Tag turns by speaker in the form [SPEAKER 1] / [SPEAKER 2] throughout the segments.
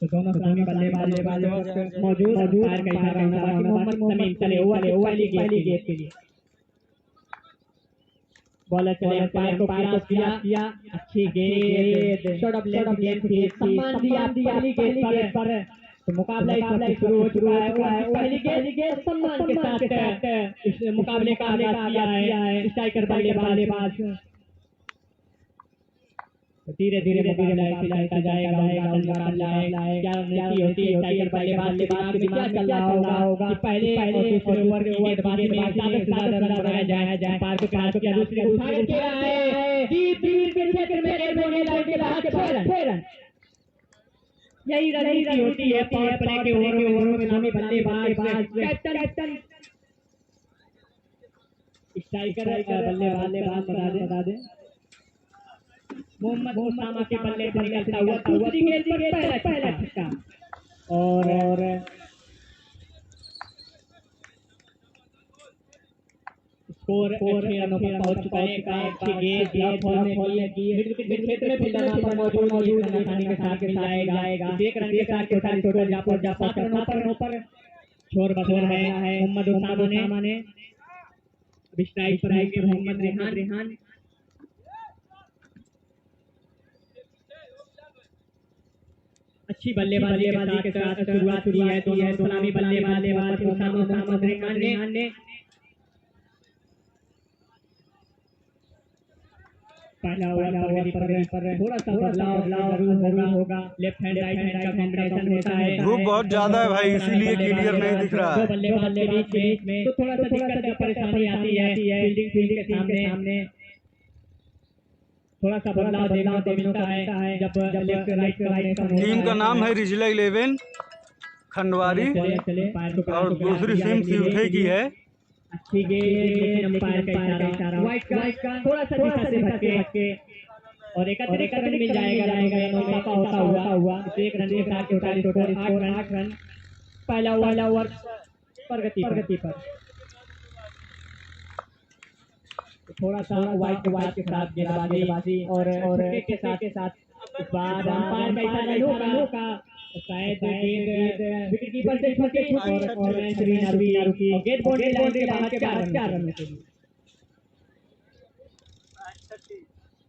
[SPEAKER 1] तो दोनों सलामी बल्लेबाज मौजूद अंपायर का इशारा होना बाकी मोहम्मद तमीम चले ओवर पहली गेंद के लिए बॉलर चले अंपायर को पास किया अच्छी गेंद शॉट ऑफ लेग गेंद थी सम्मान दिया पहली गेंद पर तो मुकाबला इस वक्त शुरू हो चुका है पहली गेंद सम्मान के साथ इस मुकाबले का आगाज किया है स्ट्राइकर बल्लेबाज धीरे धीरे मुकाबला चलता जाएगा मुकाबला है क्या रणनीति होती है टाइगर बल्लेबाज के दिमाग में क्या चल रहा होगा कि पहले और दूसरे ओवर के गेंदबाजी में ज्यादा से ज्यादा रन बनाया जाए पार को क्रॉस किया दूसरे उठा के आए डीप के क्षेत्र में एक होने लगे लास्ट के रन यही रणनीति होती है पावर प्ले के ओवरों में नामी बल्लेबाज कैप्टन स्ट्राइकर बल्लेबाज बता दे मोहम्मद उसामा के बल्ले पर निकलता हुआ दूसरी गेंद पर पहला छक्का और स्कोर 8 रनों पर पहुंच चुका है अच्छी गेंद फॉल की क्षेत्र में फील्डर वहां पर मौजूद आसानी के साथ मिल जाएगा एक रन के साथ टोटल जा 7 रनों पर छोर बदल है मोहम्मद उसामा ने अभी स्ट्राइक पर आएंगे मोहम्मद रेहान अच्छी बल्लेबाजी के साथ शुरुआत हुई है दोनों सलामी बल्लेबाज मोहम्मद रेहान ने पहला ओवर पर थोड़ा सा बदलाव होगा लेफ्ट हैंड राइट हैंड का कॉम्बिनेशन होता है
[SPEAKER 2] धूप बहुत ज्यादा है भाई इसीलिए क्लियर नहीं दिख रहा है
[SPEAKER 1] बल्लेबाज के बीच में तो थोड़ा सा दिक्कत परेशानी आती है फील्डिंग के सामने थोड़ा सा बदलाव तो मिलता है जब लेफ्ट राइट
[SPEAKER 2] टीम का नाम है रिजला 11 खंडवारी और दूसरी टीम सिवठे की है
[SPEAKER 1] अच्छी गेंद अंपायर का इशारा वाइट का थोड़ा सा दिशा से भटके और एक रन मिल जाएगा होता हुआ एक रन के साथ टोटल 8 रन पहला ओवर प्रगति पर थोड़ा सा वाइट के साथ गेंदबाजी और के साथ इस बार अंपायर का इशारा का शायद विकेट कीपर से छक्के और नारू की गेंद बाउंड्री लाइन के बाहर 4 रन के लिए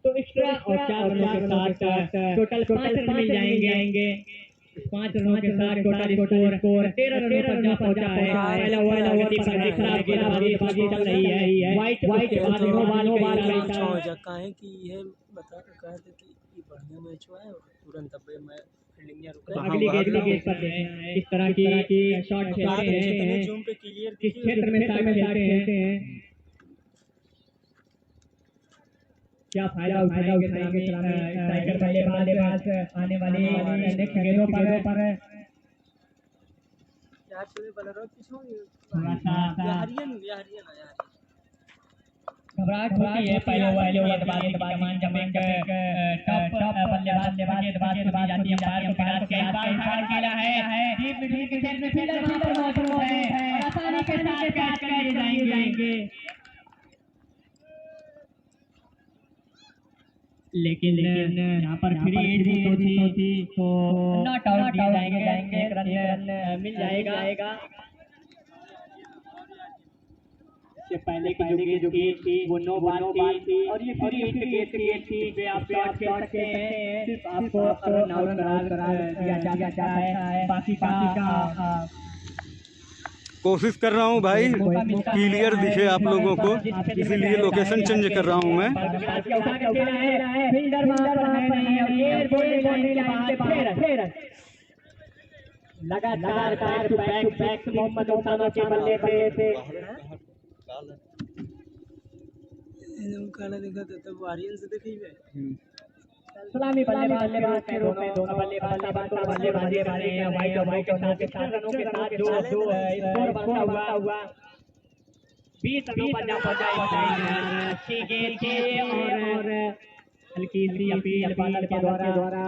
[SPEAKER 1] तो एक्स्ट्रा और 4 रनों के साथ टोटल 5 रन मिल जाएंगे 5 रनों के साथ टोटल स्कोर 13 रनों पर जा पहुंचा है पहला ओवर पर खराब गेंदबाजी चल रही है वाइट के बाद नो बॉल का इशारा
[SPEAKER 3] हो जाता है कि ये बता कहा था कि बढ़िया मैच हुआ है और तुरंत अब मैं फील्डिंग रुका
[SPEAKER 1] अगली गेंद पर इस तरह की शॉट खेलते हैं
[SPEAKER 3] जूम पे क्लियर
[SPEAKER 1] किस क्षेत्र में खेलते हैं क्या फायदा उठाएंगे स्ट्राइकर बल्लेबाज आने वाली नेक्स्ट गेंदों पर
[SPEAKER 3] यार से बलरो पीछे
[SPEAKER 1] थोड़ा सा
[SPEAKER 3] हरियाणा
[SPEAKER 1] घबराहट होती है पहले गेंदबाजी के कमान जब एक टॉप बल्लेबाज गेंदबाज जाती है अंपायर को पार खेला है डीप के क्षेत्र में फील्डर वहां पर मौजूद है और आसानी के साथ कैच कर जाएंगे लेकिन यहाँ पर फ्री हिट भी होती तो नॉट आउट दिए जाएंगे एक रन मिल जाएगा से पहले की जो गेंद थी वो नो बॉल थी और ये फ्री हिट गेंद थी वे आप शॉट खेल सकते हैं सिर्फ आपको रन आउट करार दिया जाता है बाकी का
[SPEAKER 2] कोशिश कर रहा हूँ भाई क्लियर दिखे आप लोगों को इसीलिए लोकेशन चेंज कर रहा हूँ मैं
[SPEAKER 1] लगातार बैक मोहम्मद उसामा के बल्ले से
[SPEAKER 3] काला देखा था तब आर्यन से देखी है
[SPEAKER 1] सलामी बल्लेबाज के रूप में दोनों बल्लेबाजी वाले हैं वाइट और साथ 4 रनों के साथ जो स्कोर बनता हुआ 20 रनों पर जा पहुंचा अच्छी गेंद और हल्की सी अपील बादल के द्वारा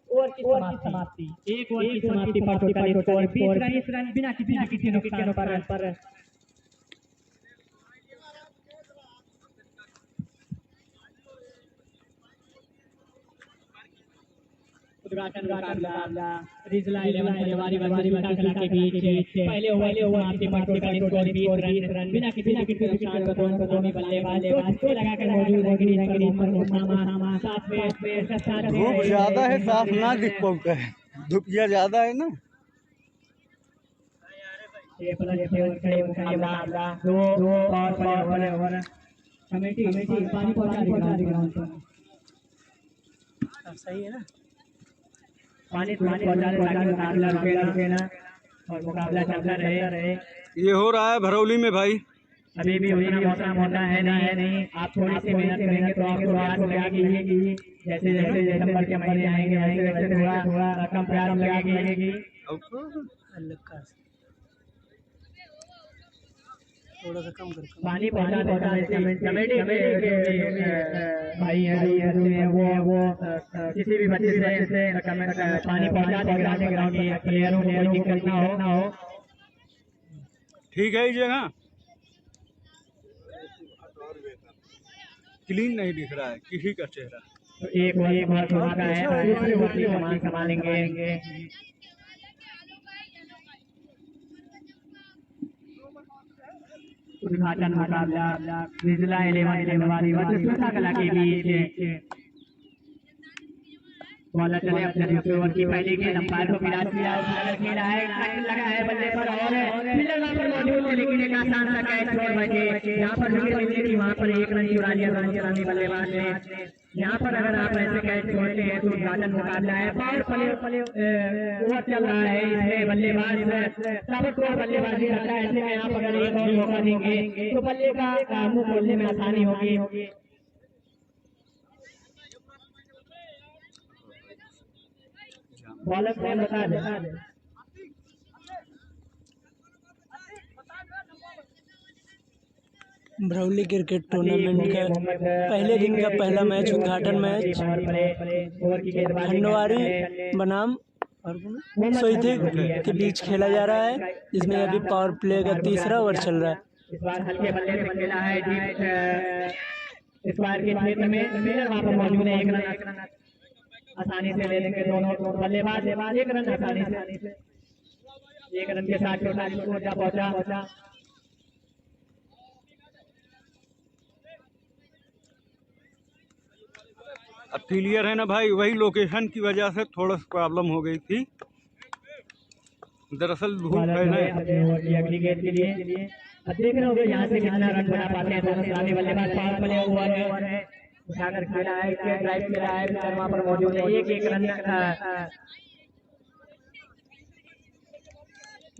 [SPEAKER 1] ओवर की समाप्ति एक ओवर की समाप्ति पर टोटल स्कोर 20 रन बिना किसी नुकसान पर उद्घाटन मुकाबला रिजला 11 बल्लेबाजी बच्चा कला के बीच पहले ओवर समाप्ति पर टोटल स्कोर 20 रन बिना किसी नुकसान को दोनों बल्लेबाज को लगाकर मौजूद है ग्रीन पर ओसामा साथ में
[SPEAKER 2] धूप ज्यादा है, साफ ना दिख पाता है, धूप ज्यादा है ना।
[SPEAKER 1] ये प्लस के मुकाबला दो और कमेटी पानी पहुंचा दी ग्राउंड पर।
[SPEAKER 3] अब सही है ना,
[SPEAKER 1] पानी पहुंचा दे ताकि मुकाबला रुके ना और मुकाबला चलता रहे।
[SPEAKER 2] ये हो रहा है भरौली में भाई,
[SPEAKER 1] अभी भी उतना मौसम होता है नहीं। आप थोड़ी सी मेहनत करेंगे तो आपको रात लगेगी। जैसे दिसंबर के महीने आएंगे वैसे थोड़ा कम प्यार लगेगी।
[SPEAKER 3] अलग का थोड़ा सा कम कर
[SPEAKER 1] पानी पहुंचा कमेटी भाई है वो किसी भी बच्चे से पानी पहुंचा दे ग्राउंड में प्लेयरों को दिक्कत ना हो।
[SPEAKER 2] ठीक है। ये जगह क्लीन नहीं दिख रहा है किसी का चेहरा।
[SPEAKER 1] तो एक बार का है, दूसरे वर्ती सामान संभालेंगे। उद्घाटन मुकाबला रिजला 11 छोटा कला के बीच बॉलर चले अपने दूसरे ओवर की पहले के अंपायर को मिला खेला है लगा है बल्ले पर और फील्डर वहां पर मौजूद है, लेकिन एक आसान सा कैच छोड़ बचे। यहाँ पर विकेट मिलती थी, वहां पर एक रन चुरा लिया रानी बल्लेबाज ने। यहाँ पर अगर आप ऐसे कैच छोड़ते हैं तो उद्घाटन मुकाबला है। पावर प्ले ओवर चल रहा है, इसमें बल्लेबाज ताबड़तोड़ बल्लेबाजी करता है। ऐसे में आप अगर एक और मौका देंगे तो बल्ले का मुंह खोलने में आसानी होगी। बॉलर को बता दे
[SPEAKER 3] भरौली क्रिकेट टूर्नामेंट का पहले दिन का पहला मैच, उद्घाटन मैच खंडवारी बनाम सोईथे के बीच खेला जा रहा है, जिसमें अभी पावर प्ले का तीसरा ओवर चल रहा है।
[SPEAKER 1] इस बार हल्के बल्ले से खेला है इस बार के क्षेत्र में वहां पर मौजूद है। एक रन आसानी से ले लेंगे दोनों बल्लेबाज। एक रन आसानी से, एक रन के साथ पहुंचा।
[SPEAKER 2] अब क्लियर है ना भाई, वही लोकेशन की वजह से थोड़ा सा प्रॉब्लम हो गई थी। दरअसल धूप है ना।
[SPEAKER 1] अगली गेंद के लिए अब देख रहे होंगे यहाँ से कितना रन बना पाते हैं दोनों सलामी बल्लेबाज। पावर प्ले हुआ है, उठाकर खेला है, ड्राइव खेला है, वहाँ पर मौजूद है।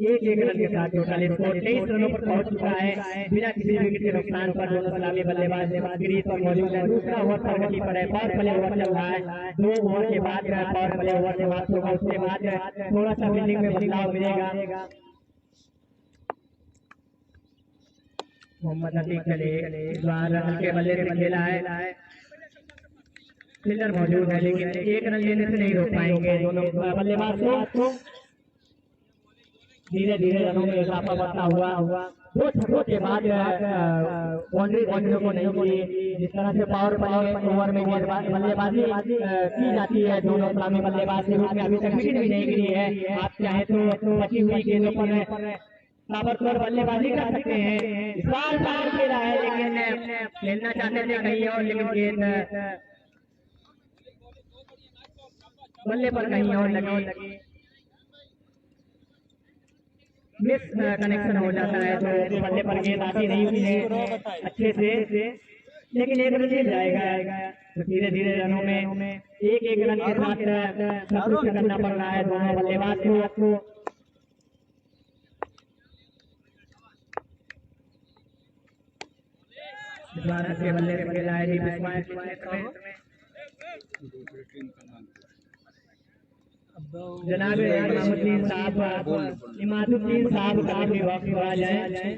[SPEAKER 1] एक रन के साथ टोटल स्कोर 23 रनों पर पहुंच चुका है बिना किसी विकेट के नुकसान पर। दोनों सलामी बल्लेबाज क्रीज पर मौजूद है। दूसरा ओवर प्रगति पर है, पावर प्ले ओवर चल रहा है। 2 ओवर के बाद पावर प्ले ओवर समाप्त होगा, उसके बाद थोड़ा सा फील्डिंग में बदलाव मिलेगा। मोहम्मद अतीक चले, इस बार हल्के बल्ले से खेला है, फील्डर मौजूद है, लेकिन एक रन लेने से नहीं रोक पाएंगे दोनों बल्लेबाज को। धीरे धीरे रनों में इजाफा बढ़ता हुआ 2 छक्कों के बाद बाउंड्री को नहीं मिली। जिस तरह से पावर प्ले ओवर में बल्लेबाजी की जाती है दोनों सलामी बल्लेबाज के रूप में, अभी तक विकेट भी नहीं गिरी है। आप चाहे तो बची हुई गेंदों पर ताबड़तोड़ बल्लेबाजी कर सकते हैं। इस बार पावर खेला है, लेकिन खेलना चाहते थे कहीं और, लेकिन गेंद बल्ले पर कहीं और लगी, मिस कनेक्शन हो जाता है तो बल्ले पर गेंद आती नहीं है अच्छे से, लेकिन एक रन मिल जाएगा। तो धीरे धीरे रनों में एक रन के साथ संतुष्ट करना पड़ रहा है दोनों बल्लेबाज को। भारत के बल्ले से खेला है जनाब इमामुद्दीन साहब का भी वक्त आ जाए।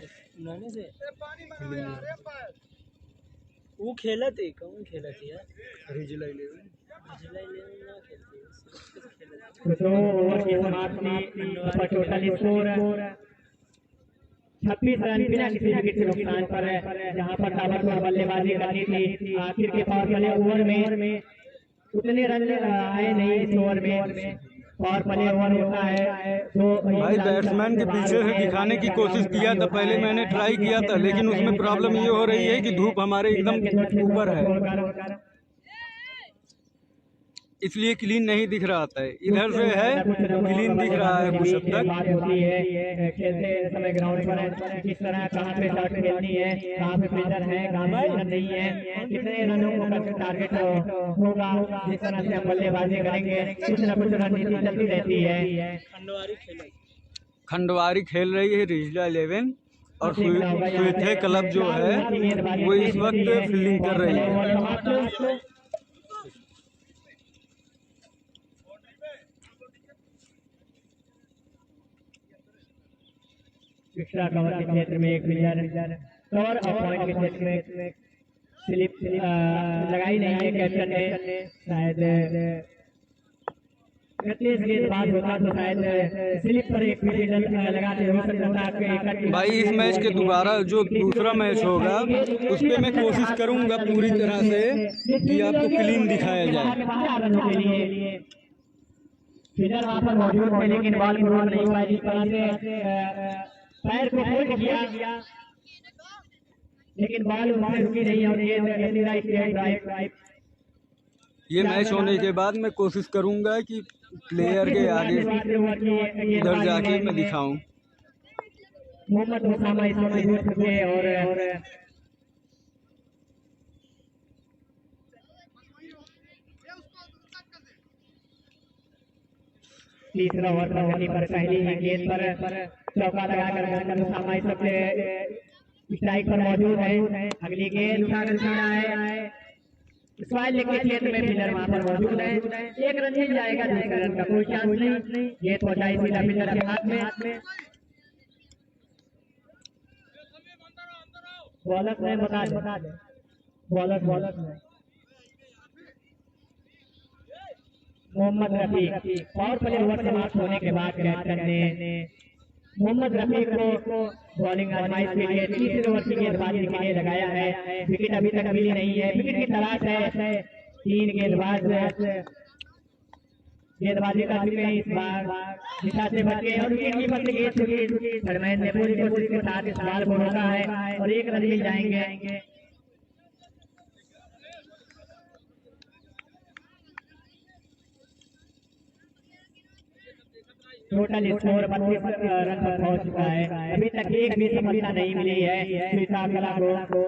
[SPEAKER 3] वो खेला थे, कौन खेला था यार?
[SPEAKER 2] रिजला 11
[SPEAKER 3] ना खेलते,
[SPEAKER 1] तो ओवर की समाप्ति, टोटल स्कोर 26 रन बिना किसी विकेट के नुकसान पर है। जहां पर ताबड़तोड़ बल्लेबाजी करनी थी आखिर के पावर प्ले ओवर में उतने रन आए नहीं इस ओवर में, और प्ले ओवर होता है तो
[SPEAKER 2] भाई बैट्समैन के पीछे से दिखाने की कोशिश किया था, पहले मैंने ट्राई किया था, लेकिन उसमें प्रॉब्लम ये हो रही है कि धूप हमारे एकदम ऊपर है, इसलिए क्लीन नहीं दिख रहा था। इधर से है क्लीन दिख रहा है कुछ हद तक।
[SPEAKER 1] बात होती है खेलते समय ग्राउंड पर किस तरह कहाँ पे शॉट खेलनी है, कहाँ पे फील्डर है, कहाँ पे फील्डर नहीं है, कितने रनों का टारगेट होगा, जिस तरह से हम बल्लेबाजी करेंगे कुछ न कुछ रणनीति चलती रहती है।
[SPEAKER 2] खंडवारी खेल रही है रिजला 11 और सुइथे क्लब जो है वो इस वक्त फील्डिंग कर रही है।
[SPEAKER 1] एक्स्ट्रा कवर के क्षेत्र में एक फील्डर कवर और पॉइंट के क्षेत्र में स्लिप लगाई नहीं है कैप्टन ने, शायद 31 गेंदबाज होता तो शायद स्लिप पर एक फील्डर लगाते हो सकता था।
[SPEAKER 2] भाई इस मैच के दोबारा जो दूसरा मैच होगा उस पर मैं कोशिश करूंगा पूरी तरह से कि आपको क्लीन दिखाया जाए।
[SPEAKER 1] फील्डर वहाँ पर मौजूद है लेकिन बॉल को नहीं हुआ, जिस तरह से पैर को होल्ड किया लेकिन बॉल वहाँ रुकी नहीं और
[SPEAKER 2] ये मैच होने के बाद मैं कोशिश करूंगा कि प्लेयर के आगे इधर जाके मैं दिखाऊं।
[SPEAKER 1] मोहम्मद उसामा इस वक्त हो चुके हैं और तीसरा ओवर का गति पर पहली ही गेंद पर चौका लगाकर मोहम्मद उसामा इस वक्त स्ट्राइक पर मौजूद है। अगली गेंद उठाकर खेला है स्क्वायर लेग के क्षेत्र में, फील्डर वहां पर मौजूद है, एक रन मिल जाएगा, दूसरे रन का कोई चांस नहीं। गेंद पहुंचाई सीधा फील्डर के हाथ में, बॉलर ने बता दे बॉलर ने मोहम्मद रफी और प्ले ओवर समाप्त होने के बाद कैप्टन ने मोहम्मद रफी को बॉलिंग आजमाइश के लिए तीसरे ओवर की गेंदबाजी के लिए लगाया है। विकेट अभी तक मिली नहीं है, विकेट की तलाश है। 3 गेंदबाज गेंदबाजी कर चुके हैं, इस बार दिशा से बचे और विकेट कीपर से गेंद चुकी। थर्डमैन ने पूरी कोशिश के साथ इस बॉल को रोका है और 1 रन मिल जाएंगे। टोटल स्कोर 32 रन पर पहुंच चुका है। अभी तक एक भी सफलता नहीं मिली है सीताकला को।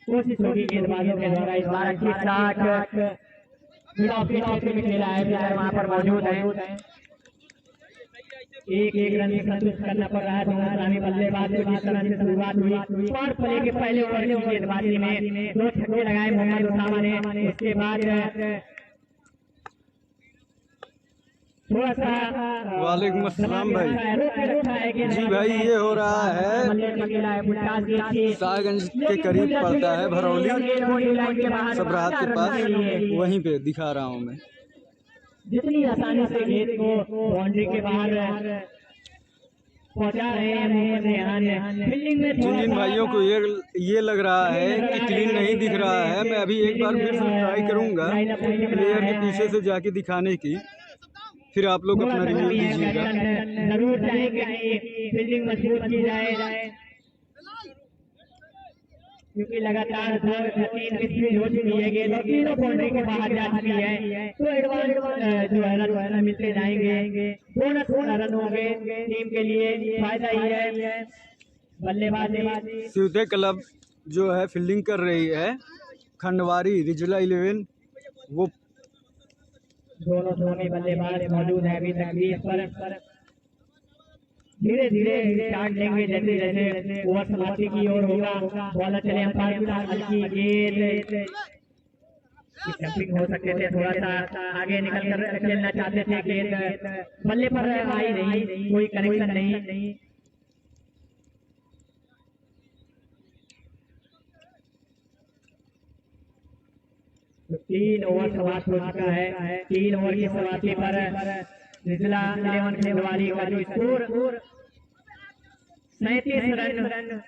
[SPEAKER 1] कोशिश होगी गेंदबाजों के द्वारा इस बार अच्छी शॉट मिड ऑफ में खेला है, वहां पर मौजूद है। एक रन से संतुष्ट करना पड़ रहा है दोनों सलामी बल्लेबाज को। जिस तरह से शुरुआत हुई और प्ले के पहले ओवर की गेंदबाजी में 2 छक्के लगाए मोहम्मद उसामा ने, उसके बाद थोड़ा सा
[SPEAKER 2] वालेकुम अस्सलाम भाई। जी भाई ये हो रहा है शाहगंज के करीब पड़ता है भरौली सबरात के पास, वहीं पे दिखा रहा हूँ मैं।
[SPEAKER 1] जितनी आसानी से गेंद को बाउंड्री के बाहर पहुंचा रहे हैं मोहम्मद रेहान फील्डिंग में।
[SPEAKER 2] जिन भाइयों को ये लग रहा है कि क्लीन नहीं दिख रहा है, मैं अभी एक बार फिर से ट्राई करूंगा प्लेयर के पीछे से जाके दिखाने की, फिर आप लोग अपना रिव्यू दीजिएगा।
[SPEAKER 1] जरूर चाहेंगे कि फील्डिंग मजबूत की जाए क्योंकि लगातार 2-3 मिस हो चुकी है गेंद और तीनों बाउंड्री के बाहर जा चुकी है, तो एडवांस जो है रन मिलते जाएंगे। बोनस रन होंगे टीम के लिए, फायदा ही है। बल्लेबाजी
[SPEAKER 2] सुइथे क्लब जो है फील्डिंग कर रही है, खंडवारी रिजला 11 वो
[SPEAKER 1] दोनों सलामी बल्लेबाज मौजूद है अभी तक भी इस पर। धीरे धीरे स्टार्ट लेंगे जैसे जैसे ओवर समाप्ति की ओर होगा। बॉलर चले अंपायर के साथ हल्की गेंद जंपिंग हो सकते थे, थोड़ा सा आगे निकल कर खेलना चाहते थे, गेंद बल्ले पर आई नहीं, कोई कनेक्शन नहीं। तो 3 ओवर समाप्त हो चुका है। 3 ओवर की समाप्ति पर रिजला 11 खंडवारी का जो स्कोर 37 रन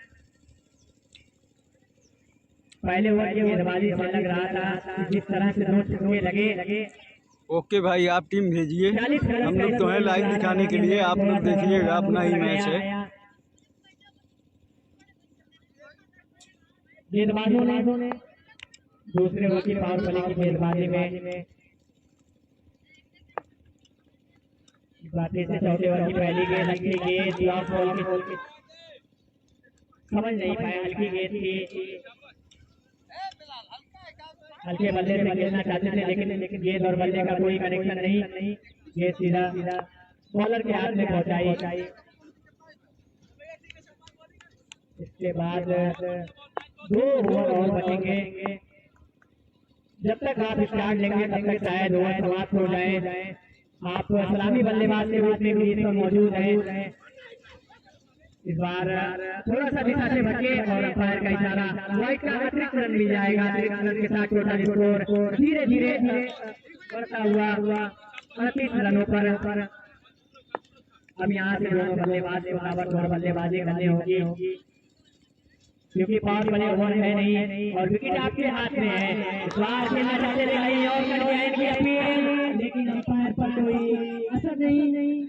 [SPEAKER 1] पहले ओवर की गेंदबाजी से लग रहा था जिस तरह से दोनों छक्के लगे।
[SPEAKER 2] ओके भाई, आप टीम भेजिए, हम लोग तो हैं लाइव दिखाने के लिए, आप लोग देखिएगा, अपना ही मैच है।
[SPEAKER 1] गेंदबाजों ने दूसरे ओवर की पावर प्ले की गेंदबाजी में बातें से चौथे ओवर की पहली गेंद, हल्की गेंद लॉन्ग बॉल की समझ नहीं पाए, हल्की गेंद थी, हल्के बल्ले से खेलना चाहते थे लेकिन गेंद और बल्ले का कोई कनेक्शन नहीं, गेंद सीधा बॉलर के हाथ में पहुंचाई। इसके बाद 2 ओवर और बचेंगे, जब तक आप स्टार्ट लेंगे तब तक शायद ओवर समाप्त हो जाए। आप सलामी बल्लेबाज के रूप में भी इस पर मौजूद हैं। इस बार थोड़ा सा दिशा से भटके और अंपायर का इशारा, वाइड का अतिरिक्त रन मिल जाएगा। अतिरिक्त रन के साथ टोटल स्कोर धीरे धीरे बढ़ता हुआ 38 रनों पर। अब यहाँ से दोनों बल्लेबाज को ताबड़तोड़ बल्लेबाजी करनी होगी, क्योंकि पावर प्ले ओवर है नहीं और विकेट आपके हाथ में है। इस बार खेलना चाहते थे नहीं और कर दिया इनकी अपील, लेकिन अंपायर पर कोई असर नहीं।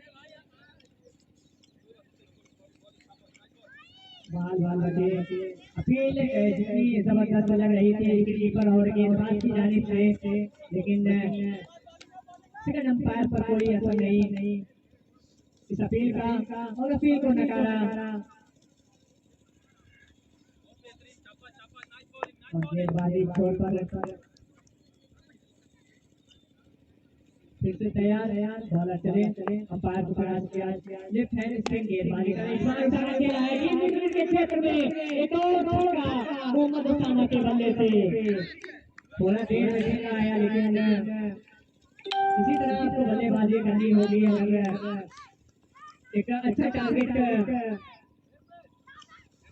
[SPEAKER 1] बाल बचे, अपील जितनी जबरदस्त लग रही थी विकेटकीपर और गेंदबाज की जानिब से, लेकिन सेकंड अंपायर पर कोई असर नहीं इस अपील का, और अपील को नकारा। और गेंदबाजी छोड़ पर फिर से तैयार, बॉलर चले, अंपायर को प्रयास किया, लेफ्ट हैंड स्पिन गेंदबाजी के क्षेत्र में एक और छक्का मोहम्मद उसामा के बल्ले से। थोड़ा देर में खेलना आया, लेकिन इसी तरह आपको बल्लेबाजी करनी होगी। अगर एक अच्छा टारगेट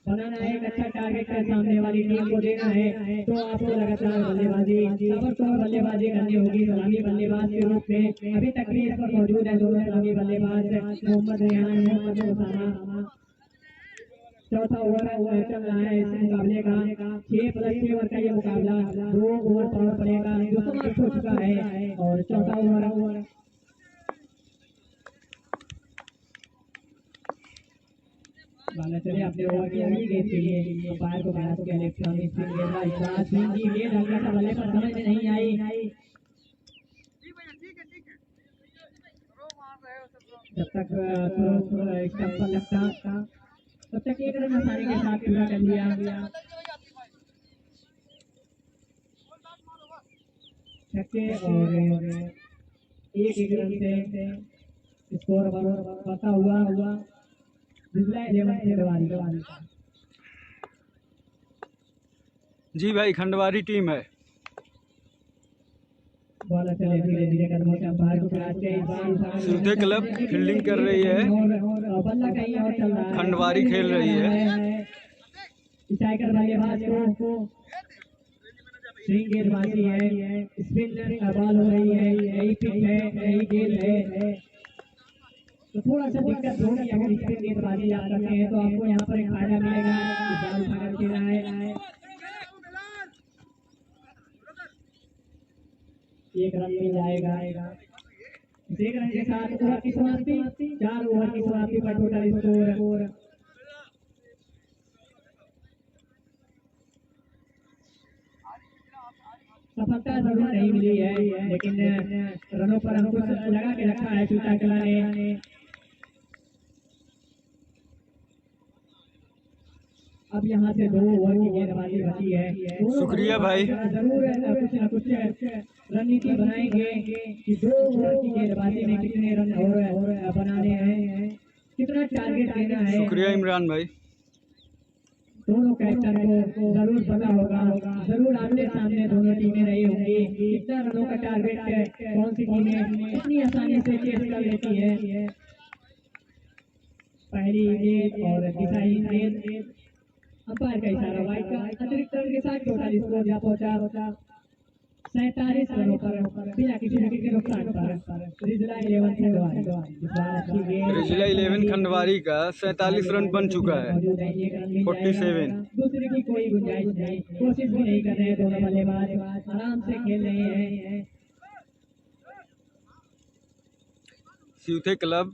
[SPEAKER 1] बनाना है, एक अच्छा टारगेट सामने वाली टीम को देना है, तो आपको लगातार बल्लेबाजी ताबड़तोड़ बल्लेबाजी करनी होगी। सलामी बल्लेबाज के रूप में अभी तक क्रीज पर मौजूद है दोनों सलामी बल्लेबाज, मोहम्मद रेहान, मोहम्मद उसामा। चौथा ओवर चल रहा है इस मुकाबले का, 6+6 ओवर का ये मुकाबला, 2 ओवर पावर प्ले का जो समाप्त हो चुका है, और चौथा ओवर बाला चले अपने ओवर की अगली गेंद के लिए अंपायर को प्रयास किया, इलेक्ट्रॉनिक स्पिन गेंद स्विंग की गेंद हल्का सा बल्ले पर समझ में नहीं आई। जब तक स्टंप पर लगता तब तक एक रन आसानी के साथ पूरा कर लिया। छक्के और एक रन से स्कोर बढ़ता हुआ
[SPEAKER 2] जी भाई, खंडवारी टीम है।
[SPEAKER 1] बॉलर चले धीरे धीरे कदमों से अंपायर को प्रयास किया,
[SPEAKER 2] सूते क्लब फील्डिंग कर रही है,
[SPEAKER 1] बल्ला कहीं और चल रहा है,
[SPEAKER 2] खंडवारी खेल रही है।
[SPEAKER 1] स्ट्राइकर बल्लेबाज को स्विंग गेंदबाजी है, स्पिन बॉल हो रही है, यही पिच है, यही गेंद है, तो थोड़ा सा दिक्कत होगी। अगर स्पिन गेंदबाजी आप करते हैं तो आपको यहाँ पर एक फायदा मिलेगा। बॉल उठाकर खेलना है, एक रन मिल जाएगा। एक रन के साथ ओवर की समाप्ति, 4 ओवर की समाप्ति पर टोटल स्कोर सफलता जरूर नहीं मिली है, लेकिन रनों पर अंकुश लगा के रखा है चूता कला ने। अब यहाँ से 2 ओवर की गेंदबाजी बची है।
[SPEAKER 2] शुक्रिया भाई,
[SPEAKER 1] जरूर कुछ न कुछ रणनीति बनाएंगे कि 2 ओवर की गेंदबाजी में कितने रन और बनाने हैं, कितना टारगेट देना है।
[SPEAKER 2] शुक्रिया इमरान भाई।
[SPEAKER 1] दोनों कैप्टन को जरूर पता होगा, जरूर आमने सामने दोनों टीमें रही होंगी, कितना रनों का टारगेट कौन सी टीमें इतनी आसानी से चेस कर लेती है। पहली गेंद और दिशाहीन गेंद, अंपायर का इशारा, वाइड का अतिरिक्त रन के साथ टोटल स्कोर जा पहुंचा 47 रनों पर बिना किसी विकेट के नुकसान पर रिजला 11 खंडवारी इस बार अच्छी गेंद
[SPEAKER 2] रिजला 11 खंडवारी का 47 रन बन चुका है।
[SPEAKER 1] मौजूद है, एक रन मिल
[SPEAKER 2] 47
[SPEAKER 1] जाएगा। दूसरे की कोई गुंजाइश नहीं, कोशिश भी नहीं कर रहे हैं दोनों बल्लेबाज, आराम से खेल रहे हैं।
[SPEAKER 2] सीयूथे क्लब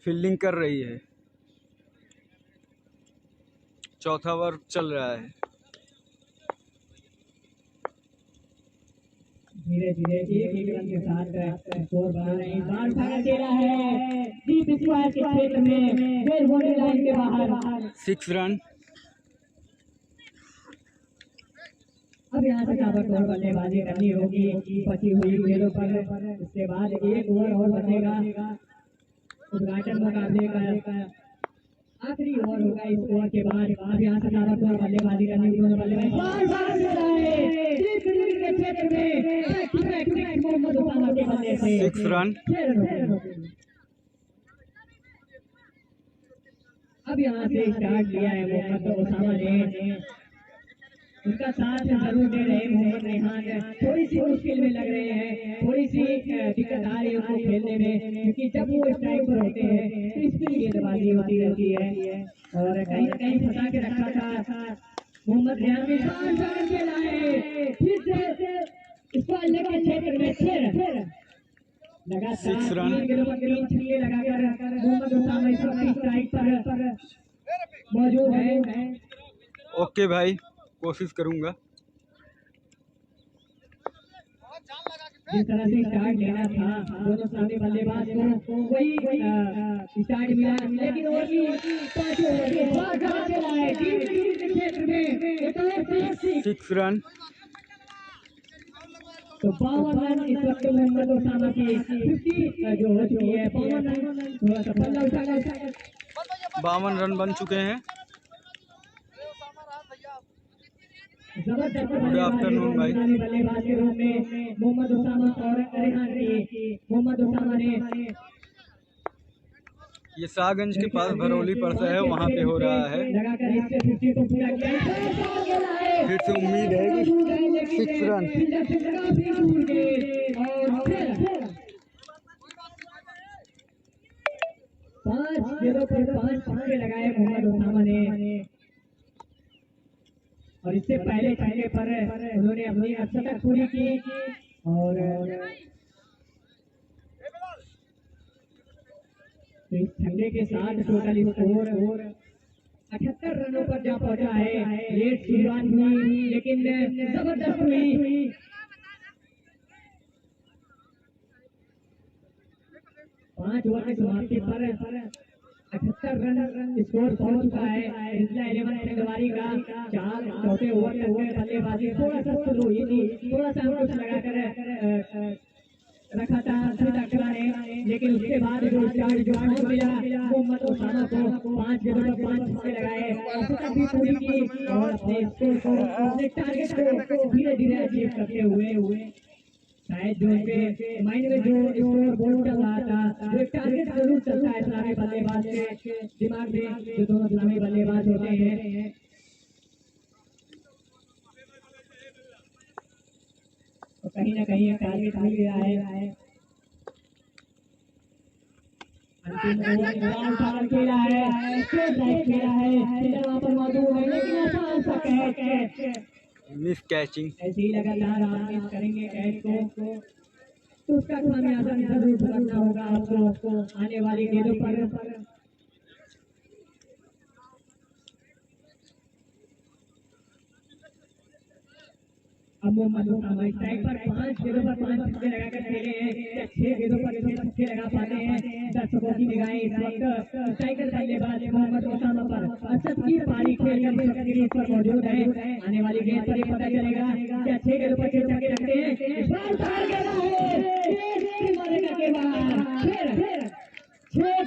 [SPEAKER 2] फील्डिंग कर रही है। चौथा ओवर चल रहा है।
[SPEAKER 1] धीरे धीरे एक रन के साथ स्कोर बना रहे हैं। बाल फाड़ा खेला है डीप स्क्वायर के क्षेत्र में, फिर बॉडी लाइन के बाहर
[SPEAKER 2] 6 रन।
[SPEAKER 1] अब यहाँ से ताबड़तोड़ बल्लेबाजी करनी होगी बची हुई गेंदों पर। उसके बाद एक ओवर और बचेगा उद्घाटन मुकाबले का, आखिरी ओवर होगा इस ओवर के बाद। अब यहाँ से ताबड़तोड़ बल्लेबाजी करनी होगी दोनों के क्षेत्र में मोहम्मद उसामा के बल्ले से
[SPEAKER 2] 6 रन।
[SPEAKER 1] अब यहाँ से स्टार्ट लिया है मोहम्मद उसामा ने, उनका साथ जरूर दे रहे हैं मोहम्मद रेहान। थोड़ी सी मुश्किल में लग रहे हैं, थोड़ी सी दिक्कत आ रही है उनको खेलने में, क्योंकि जब वो स्ट्राइक पर होते हैं तो स्पिन गेंदबाजी होती रहती है और कहीं न कहीं फंसा के रखा था मोहम्मद रेहान ने। खेला है फिर से इसको अल्लाह के क्षेत्र में 6 रन लगातार
[SPEAKER 2] 6 रन।
[SPEAKER 1] 3 गेंदों पर 3 छक्के लगाकर मोहम्मद उसामा इस वक्त स्ट्राइक पर मौजूद है।
[SPEAKER 2] ओके भाई, कोशिश करूंगा।
[SPEAKER 1] जिस तरह से स्टार्ट लेना था दोनों सामने बल्लेबाज को वही स्टार्ट मिला, लेकिन ओवर की 5 ओवर के बाद खेला है के क्षेत्र में
[SPEAKER 2] 6 रन।
[SPEAKER 1] तो 52 रन इस वक्त मोहम्मद उसामा की 50 जो हो चुकी है। 52 रन थोड़ा सा पल्ला उठा
[SPEAKER 2] 52 रन बन चुके हैं।
[SPEAKER 1] गुड
[SPEAKER 2] आफ्टरनून भाई।
[SPEAKER 1] बल्लेबाज के रूप में मोहम्मद उसामा और रेहान मोहम्मद उसामा ने
[SPEAKER 2] ये शाहगंज के पास भरौली पड़ता है, वहाँ पे हो रहा है।
[SPEAKER 1] लगाकर इससे 50 को पूरा किया।
[SPEAKER 2] फिर से उम्मीद है कि 6 रन।
[SPEAKER 1] और 5 गेंदों पर 5 छक्के लगाए मोहम्मद उसामा ने और इससे पहले छक्के पर उन्होंने अपनी अर्धशतक पूरी की और इस छक्के के साथ टोटल स्कोर 78 रनों पर जा पहुंचा है। लेट शुरुआत हुई लेकिन जबरदस्त हुई। 5 ओवर की समाप्ति पर 78 रन स्कोर पहुंच चुका है। रिजला 11 खंडवारी का 4 चौथे ओवर तक बल्लेबाजी थोड़ा सा शुरू हुई थी, थोड़ा सा कुछ लगाकर रखा था अक्षरा ने, लेकिन उसके बाद जो स्टार्ट जो मिला मोहम्मद उसामा को 5 गेंदों पर 5 छक्के लगाए, औसत भी पूरी की और अपने स्कोर को अपने टारगेट को धीरे धीरे अचीव करते हुए शायद जो उनके माइंड में जो स्कोर बोर्ड चल रहा था, जो टारगेट जरूर चलता है इस्लामी बल्लेबाज के दिमाग में, जो दोनों इस्लामी बल्लेबाज होते हैं। तो कहीं ना कहीं टारगेट मिल गया है। अंतिम ओवर खेला है, खेला है, वहाँ पर मौजूद है लेकिन आसान सा कैच,
[SPEAKER 2] मिस कैचिंग।
[SPEAKER 1] ऐसे ही लगातार आप मिस करेंगे कैच को तो उसका खामियाजा जरूर भुगतना होगा आपको आने वाली गेंदों पर। अब मोहम्मद उसामा स्ट्राइक पर 5 गेंदों पर 5 छक्के लगाकर खेले हैं, या 6 गेंदों पर 6 छक्के लगा पाते हैं। दर्शकों की निगाहें इस वक्त स्ट्राइकर बल्लेबाज मोहम्मद उसामा पर असद की पारी खेलकर क्रीज पर मौजूद है। आने वाली गेंद पर ही पता चलेगा क्या 6 गेंदों पर 6 छक्के लगते हैं। इस बार चार गेंद है, मारेगा के बाद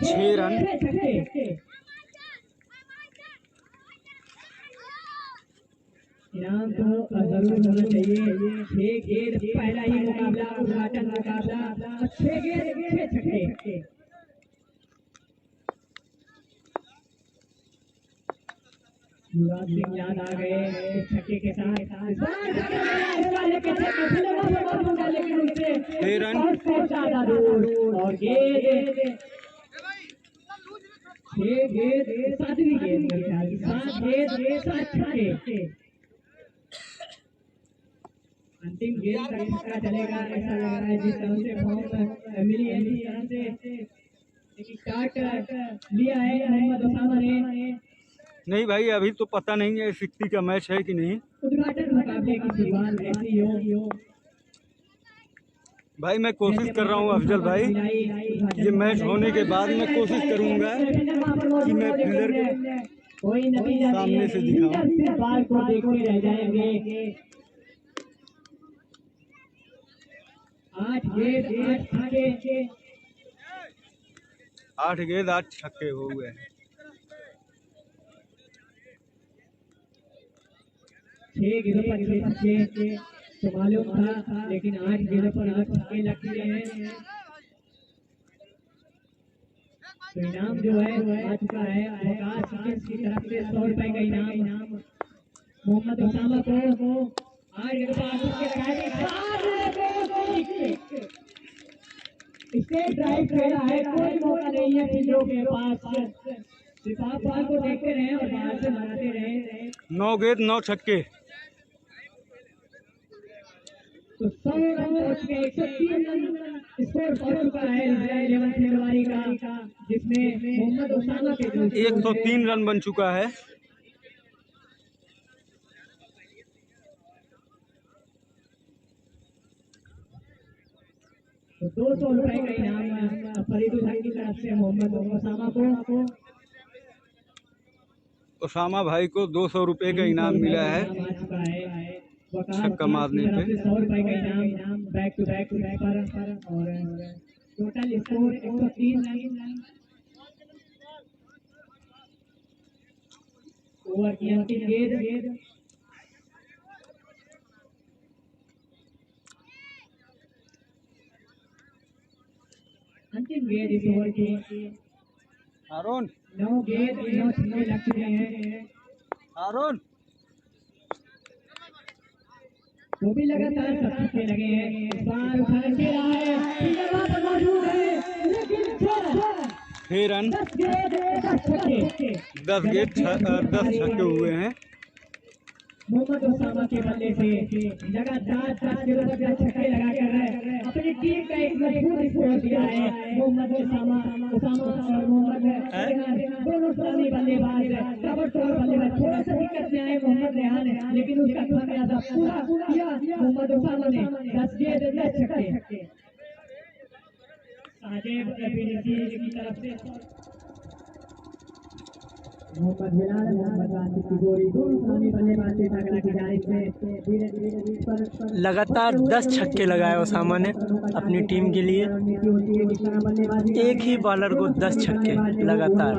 [SPEAKER 1] 6 रन। इनाम तो जरूर होना चाहिए। 6 गेंद पहला ही मुकाबला, उद्घाटन मुकाबला, 6 गेंद 6 छक्के। युवराज सिंह याद आ गए इस छक्के के साथ लेकिन उससे बहुत ज्यादा दूर और गेंद 6 गेंद 7वीं गेंद मेरे ख्याल से 7 गेंद 7 छक्के अंतिम गेंद का छक्का चलेगा ऐसा लग रहा है जिस तरह से फॉर्म मिली है इस तरह से स्टार्ट लिया है मोहम्मद उसामा ने।
[SPEAKER 2] नहीं भाई अभी तो पता नहीं है 60 का मैच है कि नहीं।
[SPEAKER 1] उद्घाटन मुकाबले की शुरुआत ऐसी हो
[SPEAKER 2] भाई मैं कोशिश कर रहा हूँ अफजल भाई, ये मैच होने के बाद मैं कोशिश करूँगा कि मैं फील्डर को सामने से दिखाऊं।
[SPEAKER 1] बाल को देखते रह जाएंगे। 8
[SPEAKER 2] गेंद 8 छक्के हो गए हैं।
[SPEAKER 1] 6 गेंदों पर 6 छक्के तो मालूम था, लेकिन 8 गेंदों पर 8 छक्के लगते हैं तो इनाम जो है वो आ चुका है आकाश की तरफ से 100 रुपए का इनाम मोहम्मद उसामा को 8 गेंदों पर 8 छक्के लगाए। इसे ड्राइव खेला है, कोई मौका नहीं है फिल्डों के पास, सिर्फ आप बॉल को देखते रहे और बाहर से मारते रहे।
[SPEAKER 2] 9 गेंद 9 छक्के
[SPEAKER 1] तो 100 रन पहुंच गए, 103 रन स्कोर पहुंच चुका है 11 फरवरी का, जिसमें मोहम्मद उसामा के
[SPEAKER 2] 103 रन बन चुका है।
[SPEAKER 1] तो 200 रुपए का इनाम फरीदुल हक की तरफ से मोहम्मद उसामा को।
[SPEAKER 2] उसामा भाई को 200 रुपए का इनाम मिला है छक्का मारने पे।
[SPEAKER 1] 100 रुपए का इनाम बैक टू बैक पर और टोटल स्कोर 103 रन। ओवर की अंतिम गेंद इस ओवर की
[SPEAKER 2] हारून
[SPEAKER 1] 9 गेंद 9 छक्के लग चुके हैं।
[SPEAKER 2] हारून
[SPEAKER 1] वो भी लगातार 7 छक्के लगे हैं। इस बार उठा के रहा है मौजूद है लेकिन
[SPEAKER 2] फिर रन
[SPEAKER 1] 10 छक्के
[SPEAKER 2] 10 छक्के हुए हैं।
[SPEAKER 1] मोहम्मद उसामा के बल्ले से लगातार 10 गेंदों पर छक्के लगाकर अपनी टीम का एक मजबूत स्कोर दिया है। मोहम्मद उसामा और मोहम्मद दोनों सलामी बल्लेबाज ताबड़तोड़ बल्लेबाज, थोड़ा सा दिक्कत में आए मोहम्मद रेहान, लेकिन उसका खामियाजा पूरा किया मोहम्मद उसामा ने। 10 गेंद 10 छक्के साजेब की तरफ से मोहम्मद बिलाल मोहम्मद राशिद की जोड़ी दोनों सलामी बल्लेबाज से टकरा की जानिब से धीरे
[SPEAKER 3] लगातार 10 छक्के लगाए उसामा ने अपनी टीम के लिए। एक ही बॉलर को 10 छक्के लगातार।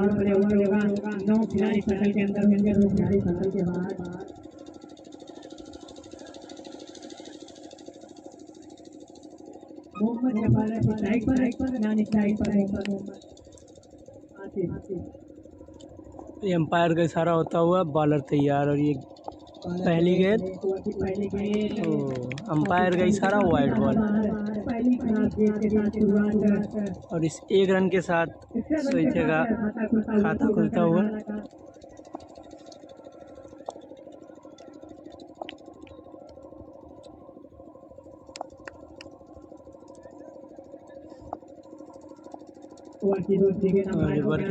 [SPEAKER 1] 9 खिलाड़ी सर्कल के अंदर होंगे, 2 खिलाड़ी सर्कल के बाहर। मोहम्मद जफर स्ट्राइक पर नानी स्ट्राइक पर मोहम्मद आसिफ।
[SPEAKER 3] एम्पायर का इशारा होता हुआ बॉलर तैयार और ये पहली गेंद, अंपायर का इशारा वाइड बॉल और इस 1 रन के साथ सोइथे का खाता खुलता हुआ। ओवर की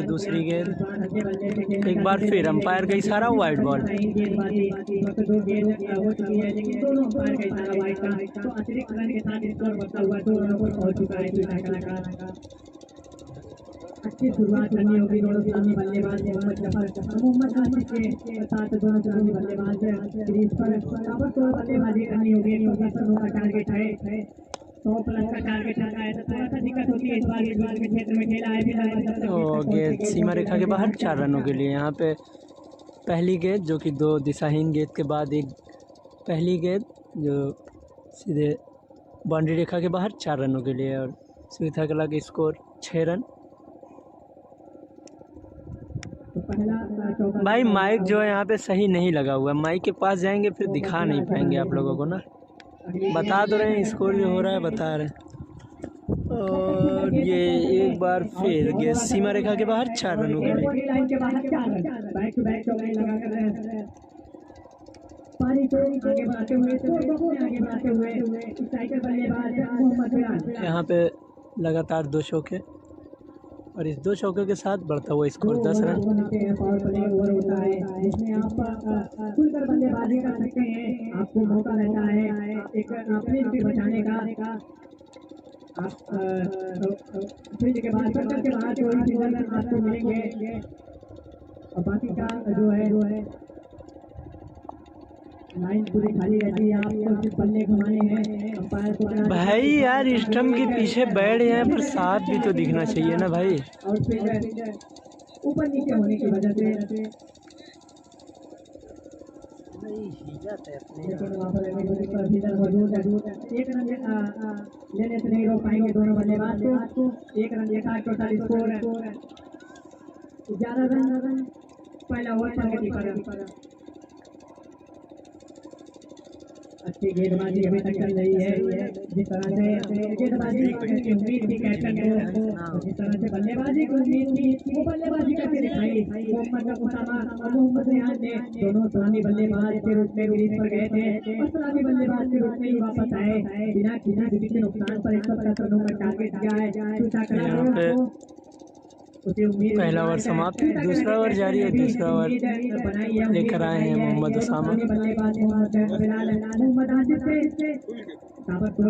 [SPEAKER 3] दूसरी गेंद, एक बार फिर अंपायर का इशारा वाइड बॉल।
[SPEAKER 1] अच्छी शुरुआत करनी होगी दोनों सलामी बल्लेबाज मोहम्मद जफर मोहम्मद आसिफ के साथ दोनों सलामी बल्लेबाज क्रीज पर ताबड़तोड़ बल्लेबाजी करनी होगी क्योंकि सबों का टारगेट है 100 प्लस का टारगेट आता है तो थोड़ा सा दिक्कत होती है। इस बार के क्षेत्र में खेला है
[SPEAKER 3] गेंद सीमा रेखा के बाहर 4 रनों के लिए। यहाँ पे पहली गेंद जो कि 2 दिशाहीन गेंद के बाद एक पहली गेंद जो सीधे बाउंड्री रेखा के बाहर 4 रनों के लिए और सुविधा कला के स्कोर 6 रन। भाई माइक जो है यहाँ पे सही नहीं लगा हुआ, माइक के पास जाएंगे फिर दिखा नहीं पाएंगे आप लोगों को ना। बता तो रहे हैं स्कोर जो हो रहा है, बता रहे हैं। और ये एक बार फिर ये सीमा रेखा के बाहर 4 रनों के लिए। यहाँ पे लगातार 2 चौके और इस 2 चौके के साथ बढ़ता हुआ स्कोर 10 रन।
[SPEAKER 1] बल्लेबाजी कर सकते हैं, आपको मौका रहता है एक अपनी बचाने का। आप फील्ड के बाहर सर्कल के बाहर जो आपको मिलेंगे और बाकी का जो है लाइन पूरी खाली रहती है, आपको सिर्फ बल्ले घुमाने हैं। अंपायर को
[SPEAKER 3] भाई यार स्टंप के पीछे बैठ गए पर साथ भी तो दिखना चाहिए ना भाई।
[SPEAKER 1] और फिर ऊपर नीचे होने की वजह से एक रन लेने से नहीं रोक पाएंगे दोनों बल्लेबाज को। 1 रन देखा, टोटल स्कोर 11 रन। पहला ओवर पर अच्छी गेंदबाजी अभी तक चल रही है। जिस तरह से गेंदबाजी की उम्मीद थी कैप्टन को, जिस तरह से बल्लेबाजी की उम्मीद थी वो बल्लेबाजी करके दिखाई। मोहम्मद उसामा और मोहम्मद रियाज ने दोनों सलामी बल्लेबाज के रूप में क्रीज पर गए थे और सलामी बल्लेबाज के रूप में ही वापस आए। बिना किसी के नुकसान पर 170 रनों का टारगेट दिया है।
[SPEAKER 3] पहला ओवर समाप्त, दूसरा ओवर जारी है। दूसरा ओवर लेकर आए हैं मोहम्मद उसामा।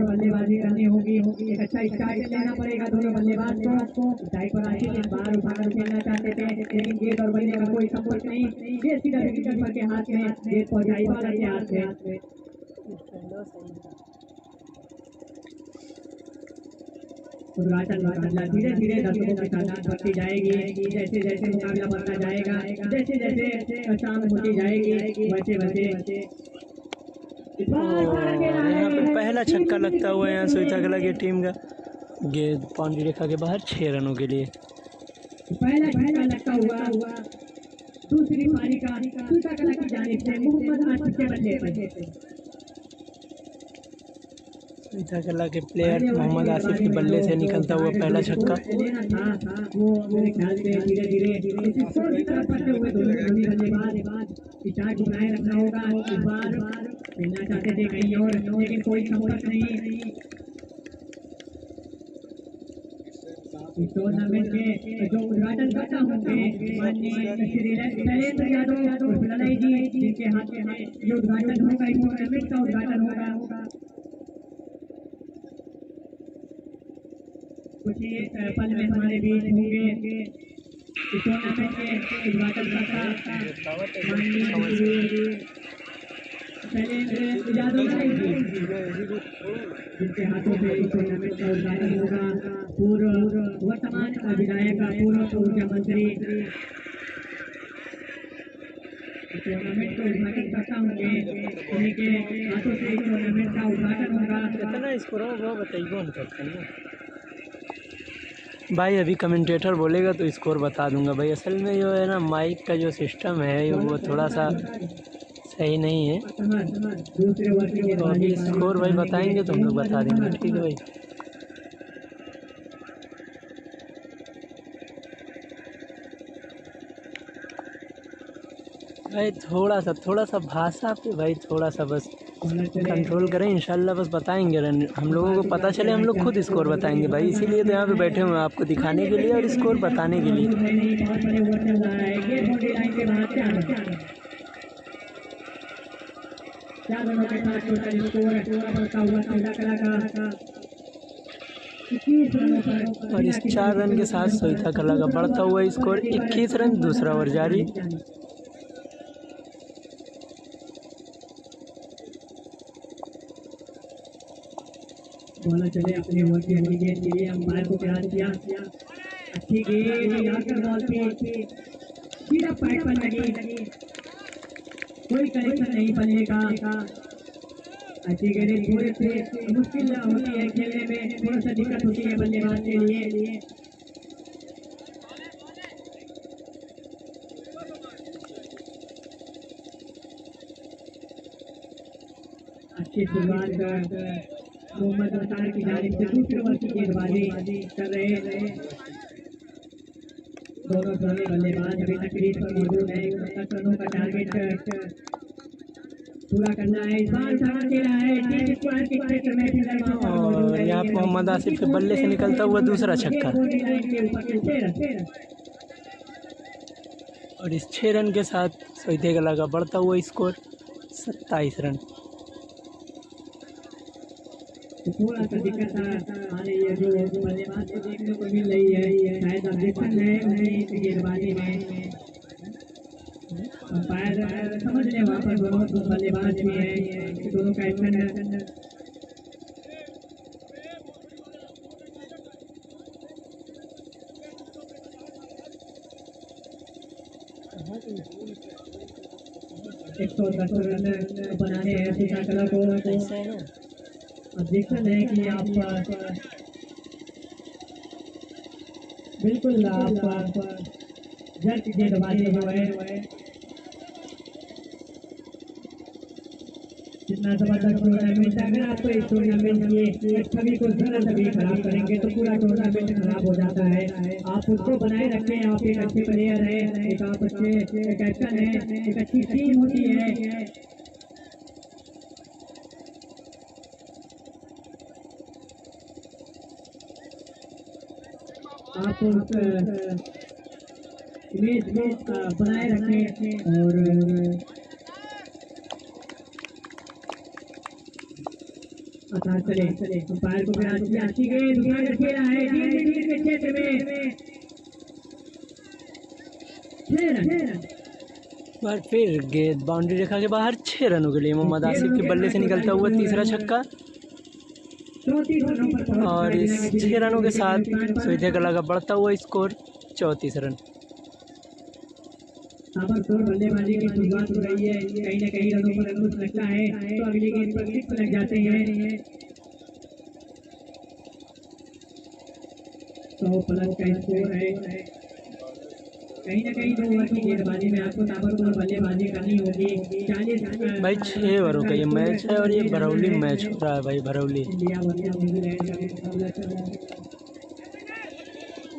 [SPEAKER 1] बल्लेबाजी करनी होगी, एक अच्छा स्टार्ट लेना पड़ेगा दोनों बल्लेबाज को। ऊंचाई पर आके एक बार उठाकर खेलना चाहते थे लेकिन गेंद और बल्ले का कोई संपर्क नहीं। गेंद सीधा विकेटर के हाथ में, गेंद पहुंचाई बॉलर के हाथ में। धीरे धीरे दर्शकों की तादाद बढ़ती जाएगी। जैसे जैसे मुकाबला बढ़ता जाएगा, जैसे जैसे शाम होती जाएगी, वैसे वैसे
[SPEAKER 3] यहाँ पे पहला छक्का लगता हुआ यहाँ सुईता कला की टीम का। गेंद बाउंड्री रेखा के बाहर 6 रनों के लिए।
[SPEAKER 1] पहला छक्का लगता हुआ दूसरी पारी का सुईता कला की जानिब से मोहम्मद आसिफ के बल्ले पर।
[SPEAKER 3] सुईता कला के प्लेयर मोहम्मद आसिफ के बल्ले से निकलता हुआ पहला छक्का।
[SPEAKER 1] वो मेरे ख्याल से धीरे धीरे स्कोर की तरफ बढ़ते हुए दोनों बल्लेबाज स्टार्ट बनाए रखना होगा। इस बार खेलना चाहते थे कहीं और लेकिन कोई संपर्क नहीं। इस टूर्नामेंट के जो उद्घाटन करता होंगे शैलेंद्र यादव लड़ाई जी, जिनके हाथ में ये उद्घाटन होगा, इस टूर्नामेंट का उद्घाटन होगा। कुछ ही पल में हमारे बीच होंगे इस टूर्नामेंट के उद्घाटन करता जिनके हाथों से इस टूर्नामेंट का उद्घाटन होगा। पूर्व वर्तमान विधायक, पूर्व ऊर्जा मंत्री टूर्नामेंट का उद्घाटन करता होंगे, उन्हीं के हाथों से इस टूर्नामेंट का उद्घाटन होगा।
[SPEAKER 3] कितना स्कोर हो वो बताइए हम करते हैं भाई। अभी कमेंटेटर बोलेगा तो स्कोर बता दूंगा भाई। असल में जो है ना माइक का जो सिस्टम है वो थोड़ा सा सही नहीं है, तो अभी स्कोर भाई बताएंगे तो हम लोग बता देंगे। ठीक है भाई। भाई थोड़ा सा भाषा पे भाई थोड़ा सा बस कंट्रोल करें, इंशाल्लाह बस बताएंगे रन। हम लोगों को पता चले, हम लोग खुद स्कोर बताएंगे भाई। इसीलिए तो यहाँ पे बैठे हुए हैं, आपको दिखाने के लिए और स्कोर बताने के लिए। और इस 4 रन के साथ सुईता कला का बढ़ता हुआ स्कोर 21 रन। दूसरा ओवर जारी।
[SPEAKER 1] बॉलर चले अपने ओवर की अगली गेंद के लिए, अंपायर को प्रयास किया। अच्छी गेंद याकर बॉल पे सीधा पैड पर लगी, कोई कनेक्शन नहीं बल्ले का। अच्छी गेंद थोड़े से मुश्किल होती है खेलने में, थोड़ा सा दिक्कत होती है बल्लेबाज के लिए। की शुरुआत मोहम्मद अतार की जानिब से दूसरे ओवर की गेंदबाजी कर रहे दोनों दोनों बल्लेबाज अभी तक क्रीज पर मौजूद है। 10 रनों का टारगेट पूरा करना है। इस बार चार दे रहा है टीम स्क्वायर के क्षेत्र में फिल्डर वहां पर मौजूद
[SPEAKER 3] और
[SPEAKER 1] है।
[SPEAKER 3] यहाँ मोहम्मद आसिफ के बल्ले से निकलता हुआ दूसरा छक्का। और इस 6 रन के साथ सोईते कला का बढ़ता हुआ स्कोर 27 रन।
[SPEAKER 1] थोड़ा सा दिक्कत आ रही है जो बल्लेबाज को देखने को मिल रही है, शायद ऑब्जेक्शन है उन्हें गेंदबाजी में। अंपायर समझ ले वहाँ पर दोनों बल्लेबाज भी है, दोनों का एक्शन है। एक 110 रन बनाने हैं सीता कला को। ऑब्जेक्शन है कि आप बिल्कुल आप जट गेंदबाजी जो है जितना जबरदस्त टूर्नामेंट, अगर आपको इस टूर्नामेंट की छवि को जरा तभी खराब करेंगे तो पूरा टूर्नामेंट खराब हो जाता है। आप उसको बनाए रखें, आप एक अच्छे प्लेयर है, एक आप अच्छे कैप्टन है, एक अच्छी टीम होती है। आप उस इमेज को बनाए रखें और चले अंपायर को फिर अच्छी गेंद खेला है के क्षेत्र में 6 रन।
[SPEAKER 3] बार फिर गेंद बाउंड्री रेखा के बाहर 6 रनों के लिए मोहम्मद आसिफ के बल्ले से निकलता हुआ तीसरा छक्का। और इस 6 रनों के साथ सोईते कला का बढ़ता हुआ स्कोर 34 रन।
[SPEAKER 1] ताबड़तोड़ बल्लेबाजी की शुरुआत हो रही है, कहीं न कहीं रनों पर अंकुश लगता है तो अगली गेंद पर सिक्स लग जाते हैं। तो प्लस का स्कोर है, कहीं न कहीं 2 ओवर की गेंदबाजी में आपको ताबड़तोड़ बल्लेबाजी करनी होगी। 40
[SPEAKER 3] भाई 6 ओवरों का ये मैच है और ये भरौली मैच हो रहा है भाई, भरौली।
[SPEAKER 1] इंडिया वर्सेस न्यूजीलैंड का मुकाबला चल रहा है।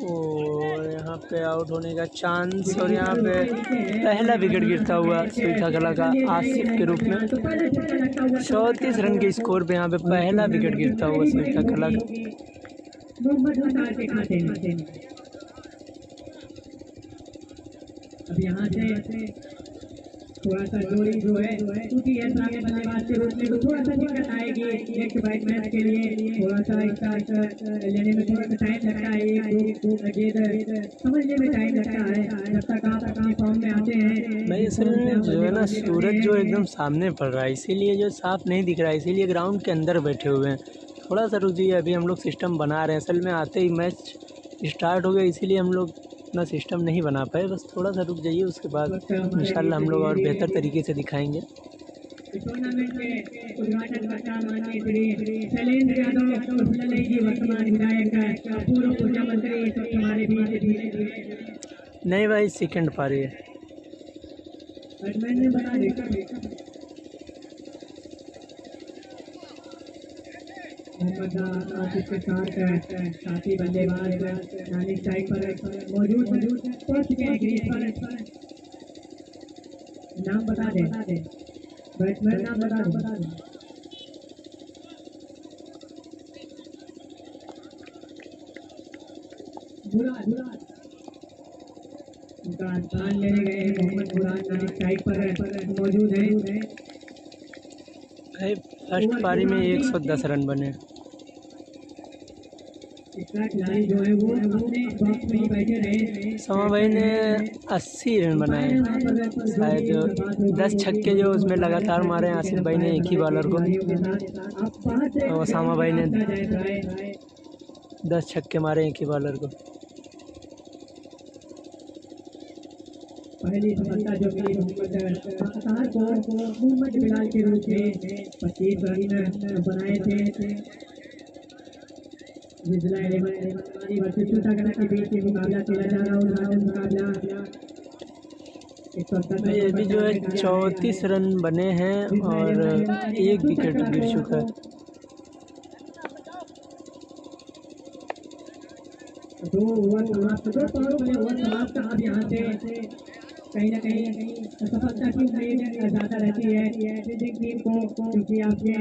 [SPEAKER 3] और यहाँ पे आउट होने का चांस, और यहाँ पे पहला विकेट गिरता हुआ सोईता कला का आसिफ के रूप में। 34 रन के स्कोर पे यहाँ पे पहला विकेट गिरता हुआ सोईता कला का।
[SPEAKER 1] अब यहाँ से थोड़ा सा जोड़ी जो है टूटी है, सामने बल्लेबाज के रूप में तो थोड़ा सा दिक्कत आएगी नेक्स्ट बाइट मैच के लिए। थोड़ा सा इसका लेने में थोड़ा सा टाइम लगता है, गेंद समझने में टाइम लगता है जब तक आप अपने फॉर्म में आते हैं।
[SPEAKER 3] भाई असल में जो है ना, सूरज जो एकदम सामने पड़ रहा है इसीलिए जो साफ नहीं दिख रहा है, इसीलिए ग्राउंड के अंदर बैठे हुए हैं। थोड़ा सा रुक जाइए, अभी हम लोग सिस्टम बना रहे हैं। असल में आते ही मैच स्टार्ट हो गया इसीलिए हम लोग अपना सिस्टम नहीं बना पाए, बस थोड़ा सा रुक जाइए, उसके बाद इंशाल्लाह हम लोग और बेहतर तरीके से दिखाएंगे।
[SPEAKER 1] टूर्नामेंट के उद्घाटन का काम माननीय श्री शैलेंद्र यादव उर्फिले जी वर्तमान विधायक पूर्व ऊर्जा मंत्री इस वक्त हमारे बीच
[SPEAKER 3] नहीं भाई सेकंड पारी है।
[SPEAKER 1] मैंने बता देखा मोहम्मद आसिफ के साथ साथी बल्लेबाज नानी साइड पर मौजूद पहुंच चुके हैं क्रीज पर। नाम बता दें, बैट्समैन नाम बता दें। उनका स्थान लेने गए हैं मोहम्मद बुरान नानी साइड पर मौजूद है।
[SPEAKER 3] भाई फर्स्ट पारी में 110 रन बने।
[SPEAKER 1] जो है वो अपने बॉक्स में ही बैठे रहे।
[SPEAKER 3] समा भाई ने 80 रन बनाए, शायद 10 छक्के जो उसमें लगातार मारे आसिफ भाई ने एक ही बॉलर को, और ओसामा भाई ने 10 छक्के मारे एक ही बॉलर को।
[SPEAKER 1] पहली सफलता जो मिली मोहम्मद बिलाल के रूप में 25 रन बनाए थे। जिला 11 वर्सेस छोटा कला के बीच मुकाबला खेला जा रहा है। मुकाबला
[SPEAKER 3] ये भी जो है 34 रन बने हैं और 1 विकेट गिर चुका है।
[SPEAKER 1] दो ओवर समाप्त, 2 पारों में ओवर समाप्त। अब यहाँ से कहीं ना कहीं सफलता की उम्मीद ज्यादा रहती है फील्डिंग टीम को, क्योंकि आपके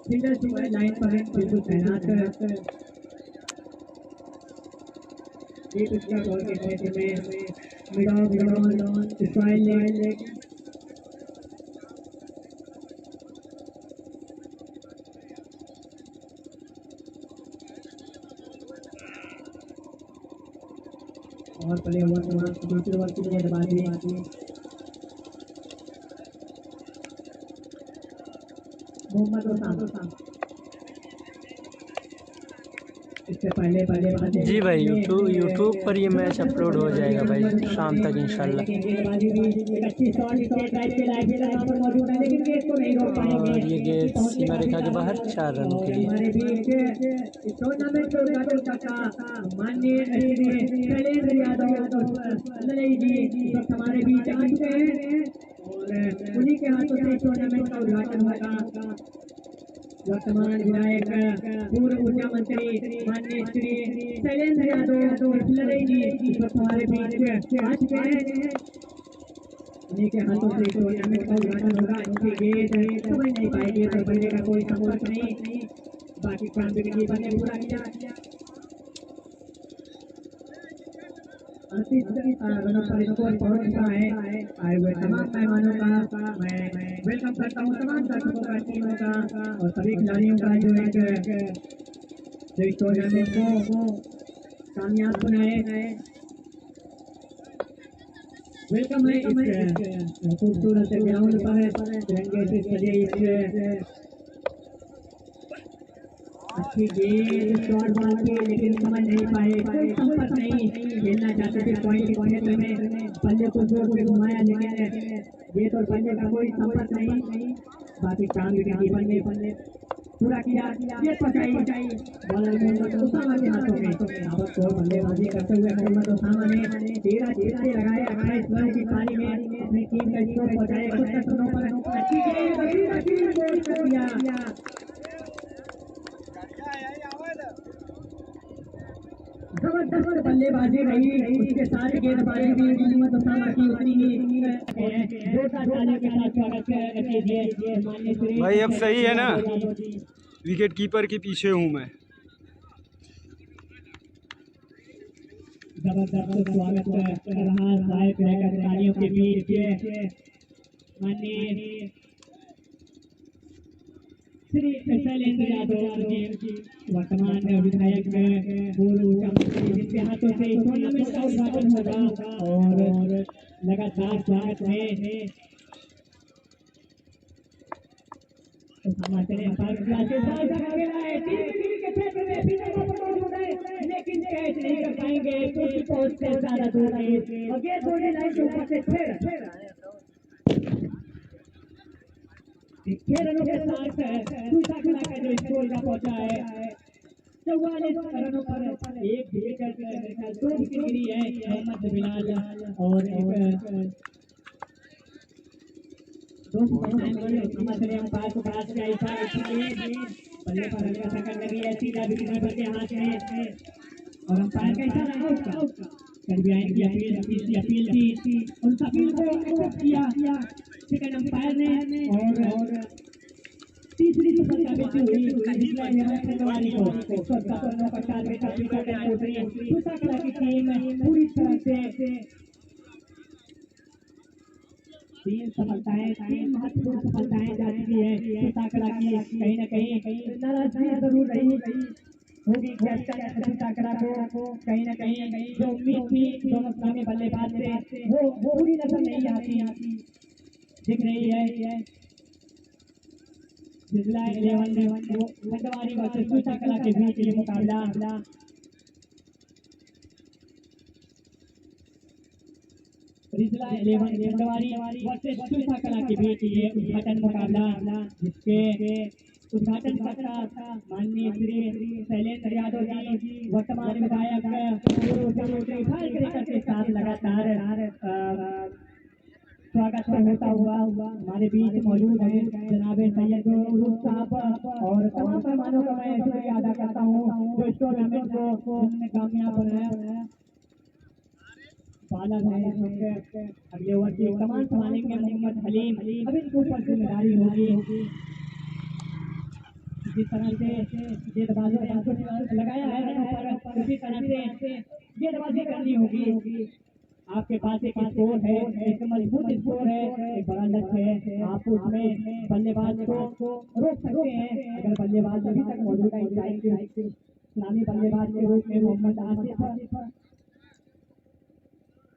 [SPEAKER 1] फील्डर जो है लाइन पर बिल्कुल तैनात। ये पिछला बॉल के क्षेत्र में मिड ऑन स्ट्राइक लेग। और पहले ओवर समाप्त, दूसरे ओवर की गेंदबाजी मोहम्मद ओसामा। इससे पहले
[SPEAKER 3] जी भाई यूट्यूब पर ये मैच अपलोड हो जाएगा भाई शाम तक इंशाल्लाह। और ये गेंद सीमा रेखा के बाहर 4 रनों के लिए।
[SPEAKER 1] हमारे बीच आ चुके हैं और उन्हीं के हाथों से टूर्नामेंट का उद्घाटन होगा। वर्तमान विधायक पूर्व ऊर्जा मंत्री माननीय श्री शैलेंद्र यादव जी हमारे बीच आ चुके हैं। उन्हीं के हाथों से टूर्नामेंट का उद्घाटन होगा। उनकी गेंद समझ नहीं पाएगी तो बल्ले का कोई संपर्क नहीं, बाकी काम बिगड़ी बने पूरा किया। 38 रनों पर स्कोर पहुंच चुका है। आए हुए तमाम मेहमानों का मैं वेलकम करता हूं, तमाम दर्शकों का, टीमों का और सभी खिलाड़ियों का जो इस टूर्नामेंट को कामयाब बनाए। वेलकम है इस खूबसूरत ग्राउंड पर तिरंगे से सजे इस अच्छी गेंद शॉट बॉल थी, लेकिन समझ नहीं पाए, कोई संपर्क नहीं। खेलना चाहते थे पॉइंट क्षेत्र में, बल्ले को जोर से घुमाया लेकिन ये तो बल्ले का कोई संपर्क नहीं। बाकी काम भी बल्ले पूरा किया। ये पचाई बॉलर मोहम्मद ओसामा के हाथों में। अब तो बल्लेबाजी करते हुए मोहम्मद ओसामा ने धीरे धीरे लगाए 28 रन की पारी में अपनी टीम का स्कोर पहुंचाए 71 रनों पर। अच्छी गेंद किया, जबरदस्त बल्लेबाजी रही, उसके साथ गेंदबाजी भी मोहम्मद ओसामा की उतनी ही।
[SPEAKER 2] भाई अब सही है ना, विकेट कीपर के पीछे हूँ मैं।
[SPEAKER 1] जबरदस्त स्वागत कर रहा सहायक अधिकारियों के बीच माननीय श्री शैलेंद्र यादव जी, वर्तमान विधायक पूर्व ऊर्जा मंत्री, जिनके हाथों से टूर्नामेंट का उद्घाटन होगा। और लगातार स्वागत में लेकिन कैच नहीं कर पाएंगे, क्योंकि बहुत से ज्यादा दूर है और ये थोड़ी लाइन के ऊपर से फिर 6 रनों के साथ दूसरा खिला का जो स्कोर का पहुंचा है 44 रनों पर। एक विकेट 2 विकेट गिरी है मोहम्मद बिलाल और अंपायर को पास किया इशारा बल्ले पर हल्का सा कर लगी है, सीधा विकेट के हाथ में और अंपायर का इशारा उसका कर्बियान की अपील थी, उस अपील को एक्सेप्ट किया सेकंड अंपायर ने और तीसरी सफलता मिलती हुई की टीम पूरी तरह से 3 सफलताएं, 3 महत्वपूर्ण सफलताएं जा चुकी है सुताकड़ा की। कहीं ना कहीं नाराजगी जरूर रही होगी सुताकड़ा को, कहीं ना कहीं जो उम्मीद थी दोनों सामने बल्लेबाज से वो पूरी नजर नहीं आती दिख रही है। जिला 11 मंडवारी वर्सेस सुताकड़ा के बीच ये मुकाबला रिजला 11 मंडवारी वर्सेस सुताकड़ा के बीच ये उद्घाटन मुकाबला, जिसके उद्घाटन करता माननीय श्री शैलेंद्र यादव जी, वर्तमान विधायक पूर्व मुख्यमंत्री भाजपा के साथ लगातार स्वागत होता हुआ हमारे बीच मौजूद है जनाब सैयद उरूफ साहब, और तमाम मेहमानों का मैं शुक्रिया अदा करता हूँ जो इस टूर्नामेंट को उन्होंने कामयाब बनाया। बाला है अगले ओवर की कमान संभालेंगे मोहम्मद हलीम, अब इनके ऊपर जिम्मेदारी होगी जिस तरह से गेंदबाजों ने लगाया है उसी तरह से गेंदबाजी करनी होगी। आपके पास एक स्कोर है, एक मजबूत स्कोर है, एक बड़ा लक्ष्य है, आप उसमें बल्लेबाज को रोक सकते हैं। अगर बल्लेबाज अभी तक मौजूद है इस्लामी बल्लेबाज के रूप में मोहम्मद आसिफ,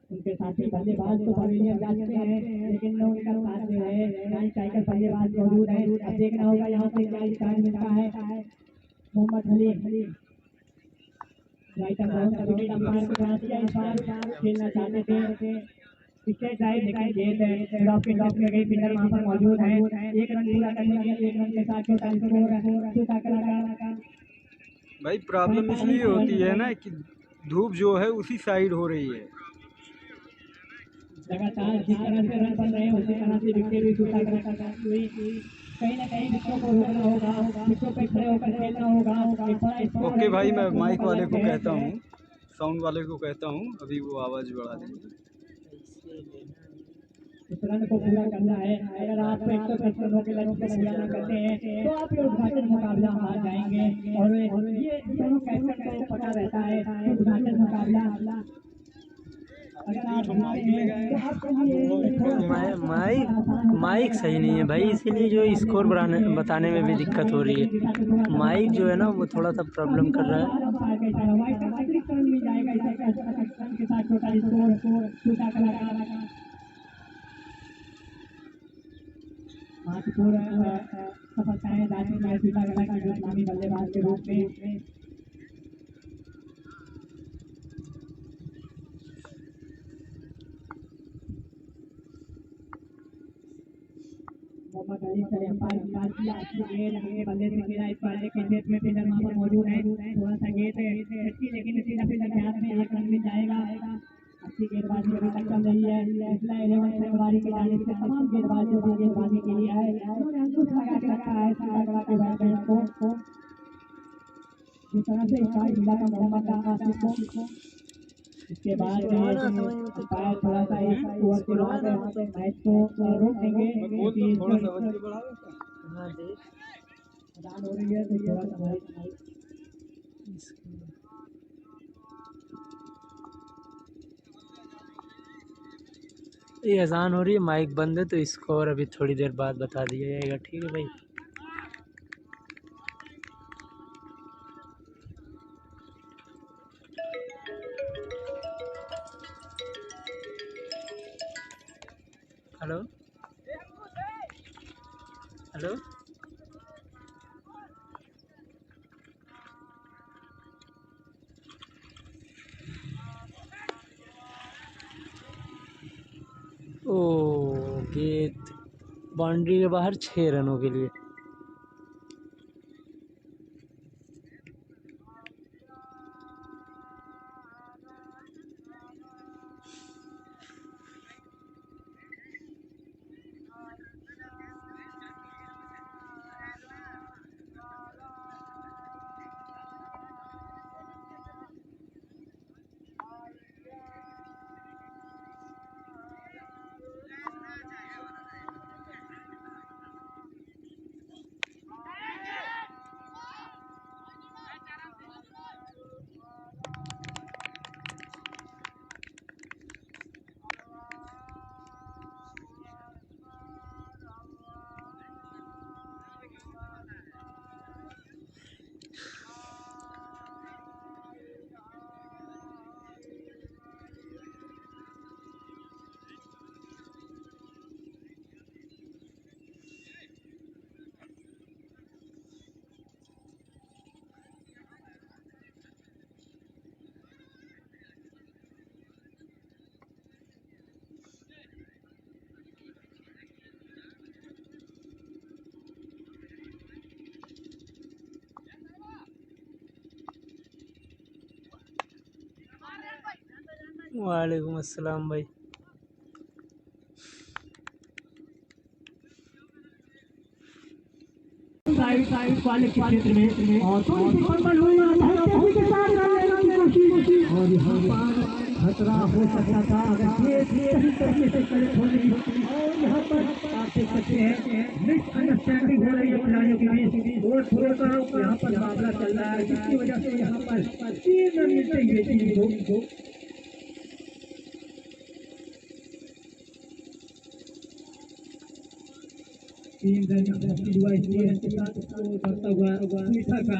[SPEAKER 1] उनके साथी बल्लेबाज तो पवेलियन जा चुके हैं लेकिन उनका साथ में रहे नाइन स्ट्राइकर बल्लेबाज मौजूद है। अब देखना होगा यहाँ से क्या स्टाइल मिलता है। मोहम्मद हलीम राइटर अंपायर को बना दिया, इस बार खेलना चाहते थे विकेट जाए लेकिन गेंद ड्रॉप में गई, पिलर वहाँ पर मौजूद है। एक रन पूरा करने के लिए 1 रन के साथ छोटा स्कोर।
[SPEAKER 2] भाई प्रॉब्लम इसलिए होती है ना कि धूप जो है उसी साइड हो रही है,
[SPEAKER 1] लगातार जिस तरह से रन बन रहे हैं उसी तरह से विकेट भी छूटा हुई। कहीं ना कहीं विकेटों को रोकना होगा, विकेटों पे खड़े होकर खेलना होगा।
[SPEAKER 2] ओके भाई, मैं माइक वाले को कहता हूँ, साउंड वाले को कहता हूँ, अभी वो आवाज़ बढ़ा देंगे।
[SPEAKER 1] इस रन को पूरा करना है। अगर आप 155 रनों के लक्ष्य को पूरा करते हैं तो आप ये उद्घाटन मुकाबला हार जाएंगे, और ये दोनों कैप्टन को पता रहता है उद्घाटन मुकाबला
[SPEAKER 3] माइक सही नहीं है भाई, इसीलिए जो स्कोर बताने में भी दिक्कत हो रही है। माइक जो है ना वो थोड़ा सा प्रॉब्लम कर रहा है।
[SPEAKER 1] सफलताएं बल्लेबाज के रूप में मोहम्मद अली से अंपायर निकाल दिया, गेंद बल्ले से गिरा, इस बार के खेत में पिलर वहां पर मौजूद है, थोड़ा सा गेंद अच्छी लेकिन सीधा पिलर के हाथ में 1 रन मिल जाएगा। अच्छी गेंदबाजी अभी तक चल रही है। इसला 11 खिलाड़ी के जाने से तमाम गेंदबाजों को गेंदबाजी के लिए आए, उन्होंने अंकुश लगा के रखा है सीधा के बैट्समैन को। जिस तरह से स्टार्ट मिला था मोहम्मद आसिफ को, इसके बाद अंपायर थोड़ा सा एक ओवर के बाद मैच को रोक देंगे। मैदान हो रही है तो थोड़ा सा
[SPEAKER 3] ये अजान हो रही है, माइक बंद है, तो स्कोर अभी थोड़ी देर बाद बता दिया जाएगा। ठीक है भाई। हेलो हेलो ओ गेंद बाउंड्री के बाहर 6 रनों के लिए। वालेकुम अस्सलाम भाई।
[SPEAKER 1] साइड वाले क्षेत्र में और थोड़ी सी कंबल हुई तेजी के साथ लेने की कोशिश और यहाँ पर खतरा हो सकता था अगर ये सही तरीके से कलेक्ट होने की। और यहाँ पर आप देख सकते हैं मिसअंडरस्टैंडिंग हो रही है खिलाड़ियों के बीच और थोड़ा सा यहाँ पर मामला चल रहा है जिसकी वजह से यहाँ पर 3 रन मिलते हुए टीम को। तीन रन हुआ इसलिए के साथ उसको बढ़ता हुआ मीठा का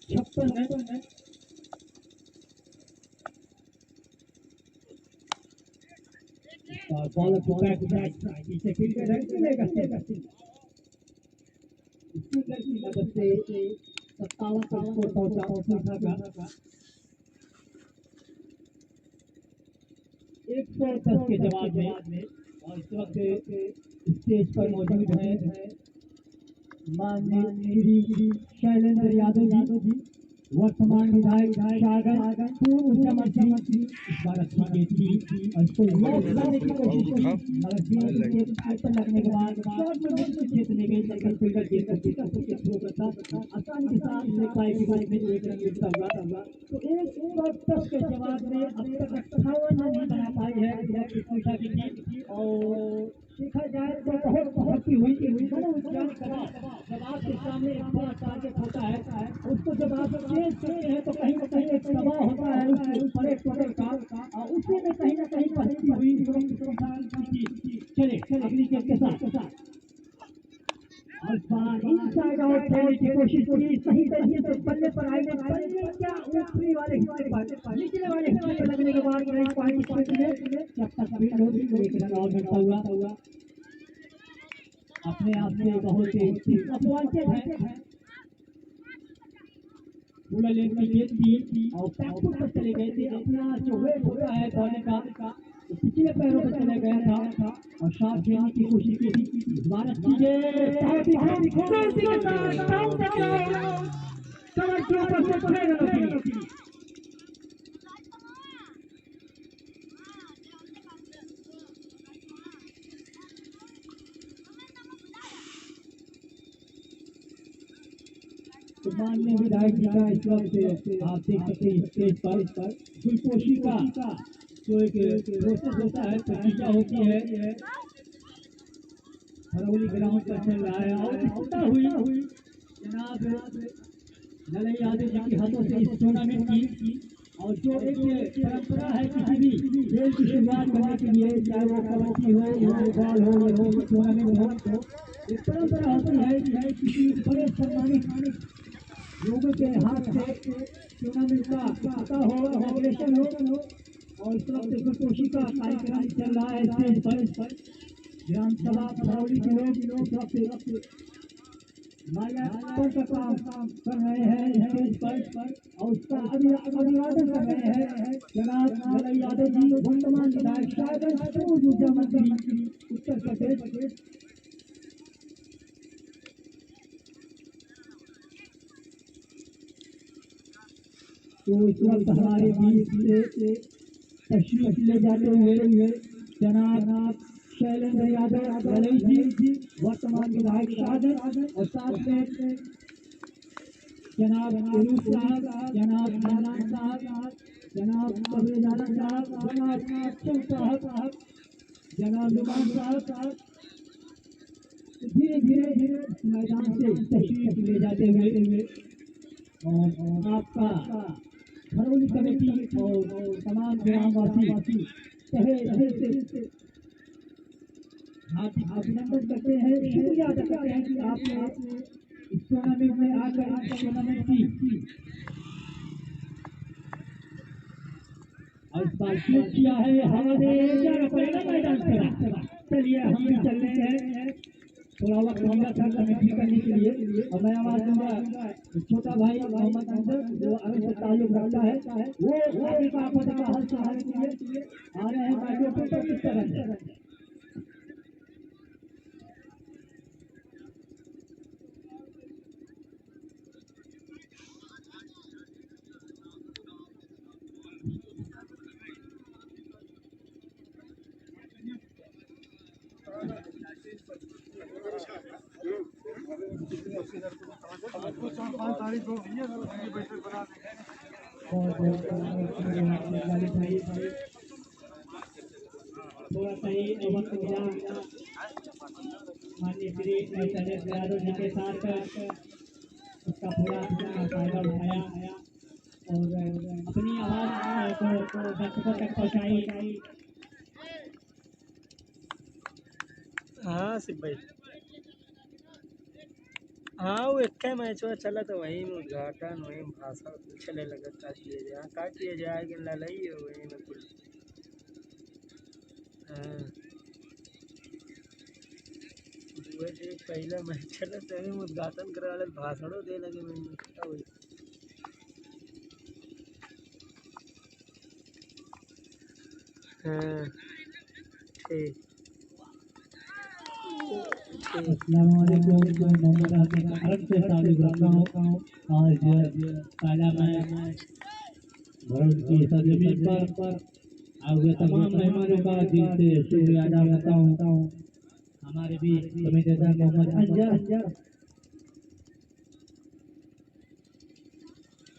[SPEAKER 1] 56 रन। और बॉल को बैक पीछे फील्डर है चलेगा स्पिनर की मदद से 57 पर स्कोर पहुंचा मीठा का 110 के जवाब में। और इस वक्त स्टेज पर मौजूद है माननीय श्री शैलेंद्र यादव जी वर्तमान विधायक शाहगंज पूर्व मुख्यमंत्री। इस बार अच्छी थी और इसको करने की कोशिश की मगर लगने के बाद क्षेत्र में गई सर्कल फील्डर आसानी के साथ में एक रन मिलता हुआ। तो 110 के जवाब में अब तक 58 रन बना पाई है और देखा जाए तो बहुत ही हुई जब आपके सामने एक बड़ा टारगेट होता है उसको जब आप चेंज करते हैं तो कहीं ना कहीं एक दबाव होता है उस पर एक टोटल का उसी में कहीं ना कहीं पहली हुई। चले अगली गेम के साथ इनसाइड आउट खेलने की कोशिश की सही तरीके से बल्ले पर आए क्या ऊपरी वाले हिस्से पर निचले वाले हिस्से पर लगने के बाद रन पॉइंट में जब तक फील्ड होगी एक रन और मिलता हुआ अपने आप में बहुत ही अपवांचक है। पूरा लेन की गेंद थी और बैकफुट पर चले गए थे। अपना जो वेट होता है बॉलिंग का तो पिछले पैरों पर चले गया था और शॉट खेलने की कोशिश की थी। भारत माननीय विधायक जी का इस वक्त आप देख सकते हैं स्टेज पर गुलपोशी का जो एक प्रोसेस होता है प्रक्रिया होती है हरौली ग्राउंड पर चल रहा है और इकट्ठा हुई जनाब ललई यादव जी के हाथों से इस टूर्नामेंट की। और जो एक परंपरा है किसी भी खेल की शुरुआत करने के लिए चाहे वो कबड्डी हो वॉलीबॉल हो टूर्नामेंट हो तो एक परंपरा होती है किसी बड़े सम्मानित लोगों के हाथ से टूर्नामेंट का पता हो ऑपरेशन हो। और इस वक्त गुलपोशी का कार्यक्रम चल रहा है स्टेज पर ग्राम सभा भरौली के लोग इस वक्त माल्यार्पण का काम कर रहे हैं स्टेज पर और उसका अभिवादन कर रहे हैं जनाब ललई यादव जी वर्तमान विधायक शाहगंज पूर्व ऊर्जा मंत्री उत्तर प्रदेश। तो इस वक्त हमारे बीच से तशरीफ ले जाते हुए जनाब शैलेंद्र यादव ललई जी वर्तमान विधायक शाहगंज और साथ में जनाब रूप साहब जनाब मन्नान साहब जनाब कबीराना साहब जनाब अक्षम साहब जनाब नुमान साहब धीरे धीरे मैदान से तशरीफ ले जाते हुए और आपका भरौली कमेटी और तमाम ग्रामवासी तहे से हार्दिक अभिनंदन करते हैं शुक्रिया अदा करते हैं कि आपने इस टूर्नामेंट में आकर टूर्नामेंट की और इस बार किया है हमारे मैदान से। चलिए हम भी चल रहे हैं थोड़ा वक्त मिला था कमेटी करने के लिए और मैं आवाज दूंगा छोटा भाई मोहम्मद अंदर जो अरब से ताल्लुक रखता है वो आगे का आपदा का हल सहारे के लिए आ रहे हैं माइक्रोफोन पर किस तरह से। थोड़ा सही वक्त मिला माननीय श्री शैलेश यादव जी के साथ उसका पूरा फायदा उठाया और अपनी आवाज को दर्शकों तक पहुंचाई।
[SPEAKER 3] हाँ सिर्फ भाई, हाँ वो एक मैच हुआ चला तो वहीं में उद्घाटन वहीं भाषण चले लगा का किए जाए का किए जाए कि लड़ाई है वहीं में कुल। हाँ वैसे पहला मैच चला तो वहीं उद्घाटन करे वाले भाषणों दे लगे मैंने क्या हुई। हाँ ठीक
[SPEAKER 1] अस्सलामुअलैकुम, मैं मोहम्मद आसिफ अरब से ताल्लुक़ रखता हूँ। आज ताजा मैं भरत की सरजमीन पर आए तमाम मेहमानों का दिल से शुक्रिया अदा करता हूँ। हमारे भी कमेटीदार मोहम्मद अंजर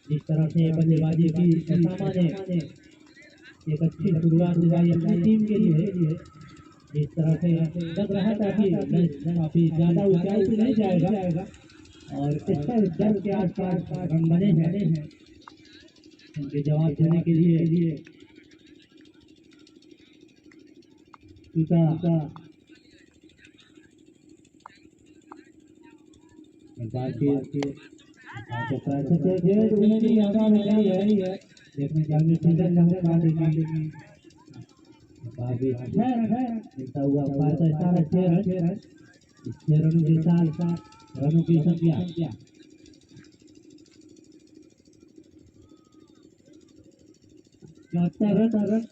[SPEAKER 1] जिस तरह से बल्लेबाजी की उसामा ने एक अच्छी शुरुआत दिलाई अपनी टीम के लिए, इस तरह से लग रहा था कि काफी ज्यादा ऊंचाई पे नहीं जाएगा और इस पर दस के आसपास रन बने हैं। उनके जवाब देने के लिए देखने जाने काफी मिलता हुआ सारा 6 रनों के साथ रनों की संख्या 74 रन।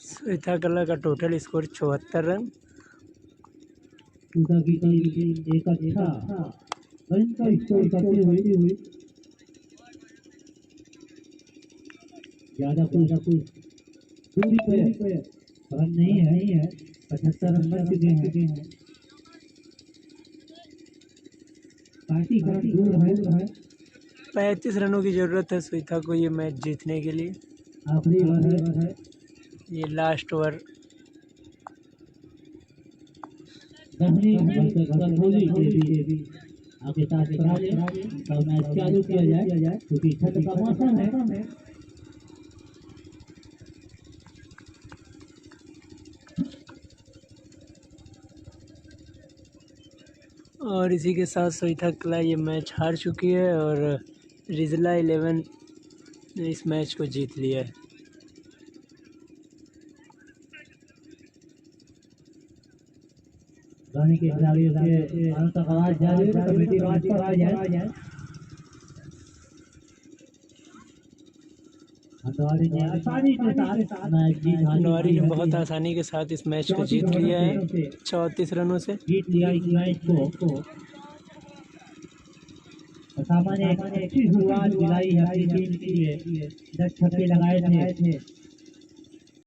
[SPEAKER 3] श्वेता कला का टोटल स्कोर 74 रन।
[SPEAKER 1] एक अच्छा रन का स्कोर करते हुए ज्यादा कोई दूरी पे रन नहीं है। 75 रन बन चुके हैं, काफी दूर है।
[SPEAKER 3] 35 रनों की ज़रूरत है श्वेता को ये मैच जीतने के लिए।
[SPEAKER 1] आखिरी ओवर है,
[SPEAKER 3] ये लास्ट ओवर।
[SPEAKER 1] आपके साथ मैच चालू किया जाए क्योंकि ठंड का मौसम है।
[SPEAKER 3] और इसी के साथ श्वेता कला ये मैच हार चुकी है और रिजला 11 ने इस मैच को जीत लिया है।
[SPEAKER 1] गाने के खिलाड़ियों से आवाज जारी है, कमेटी बात पर आ जाए। हंदवारी ने आसानी के साथ मैच जीत
[SPEAKER 3] हंदवारी ने बहुत आसानी के साथ इस मैच को जीत लिया है 34 रनों से
[SPEAKER 1] जीत लिया इस मैच को। सामान्य अच्छी शुरुआत दिलाई है अपनी टीम के लिए, 10 छक्के लगाए थे।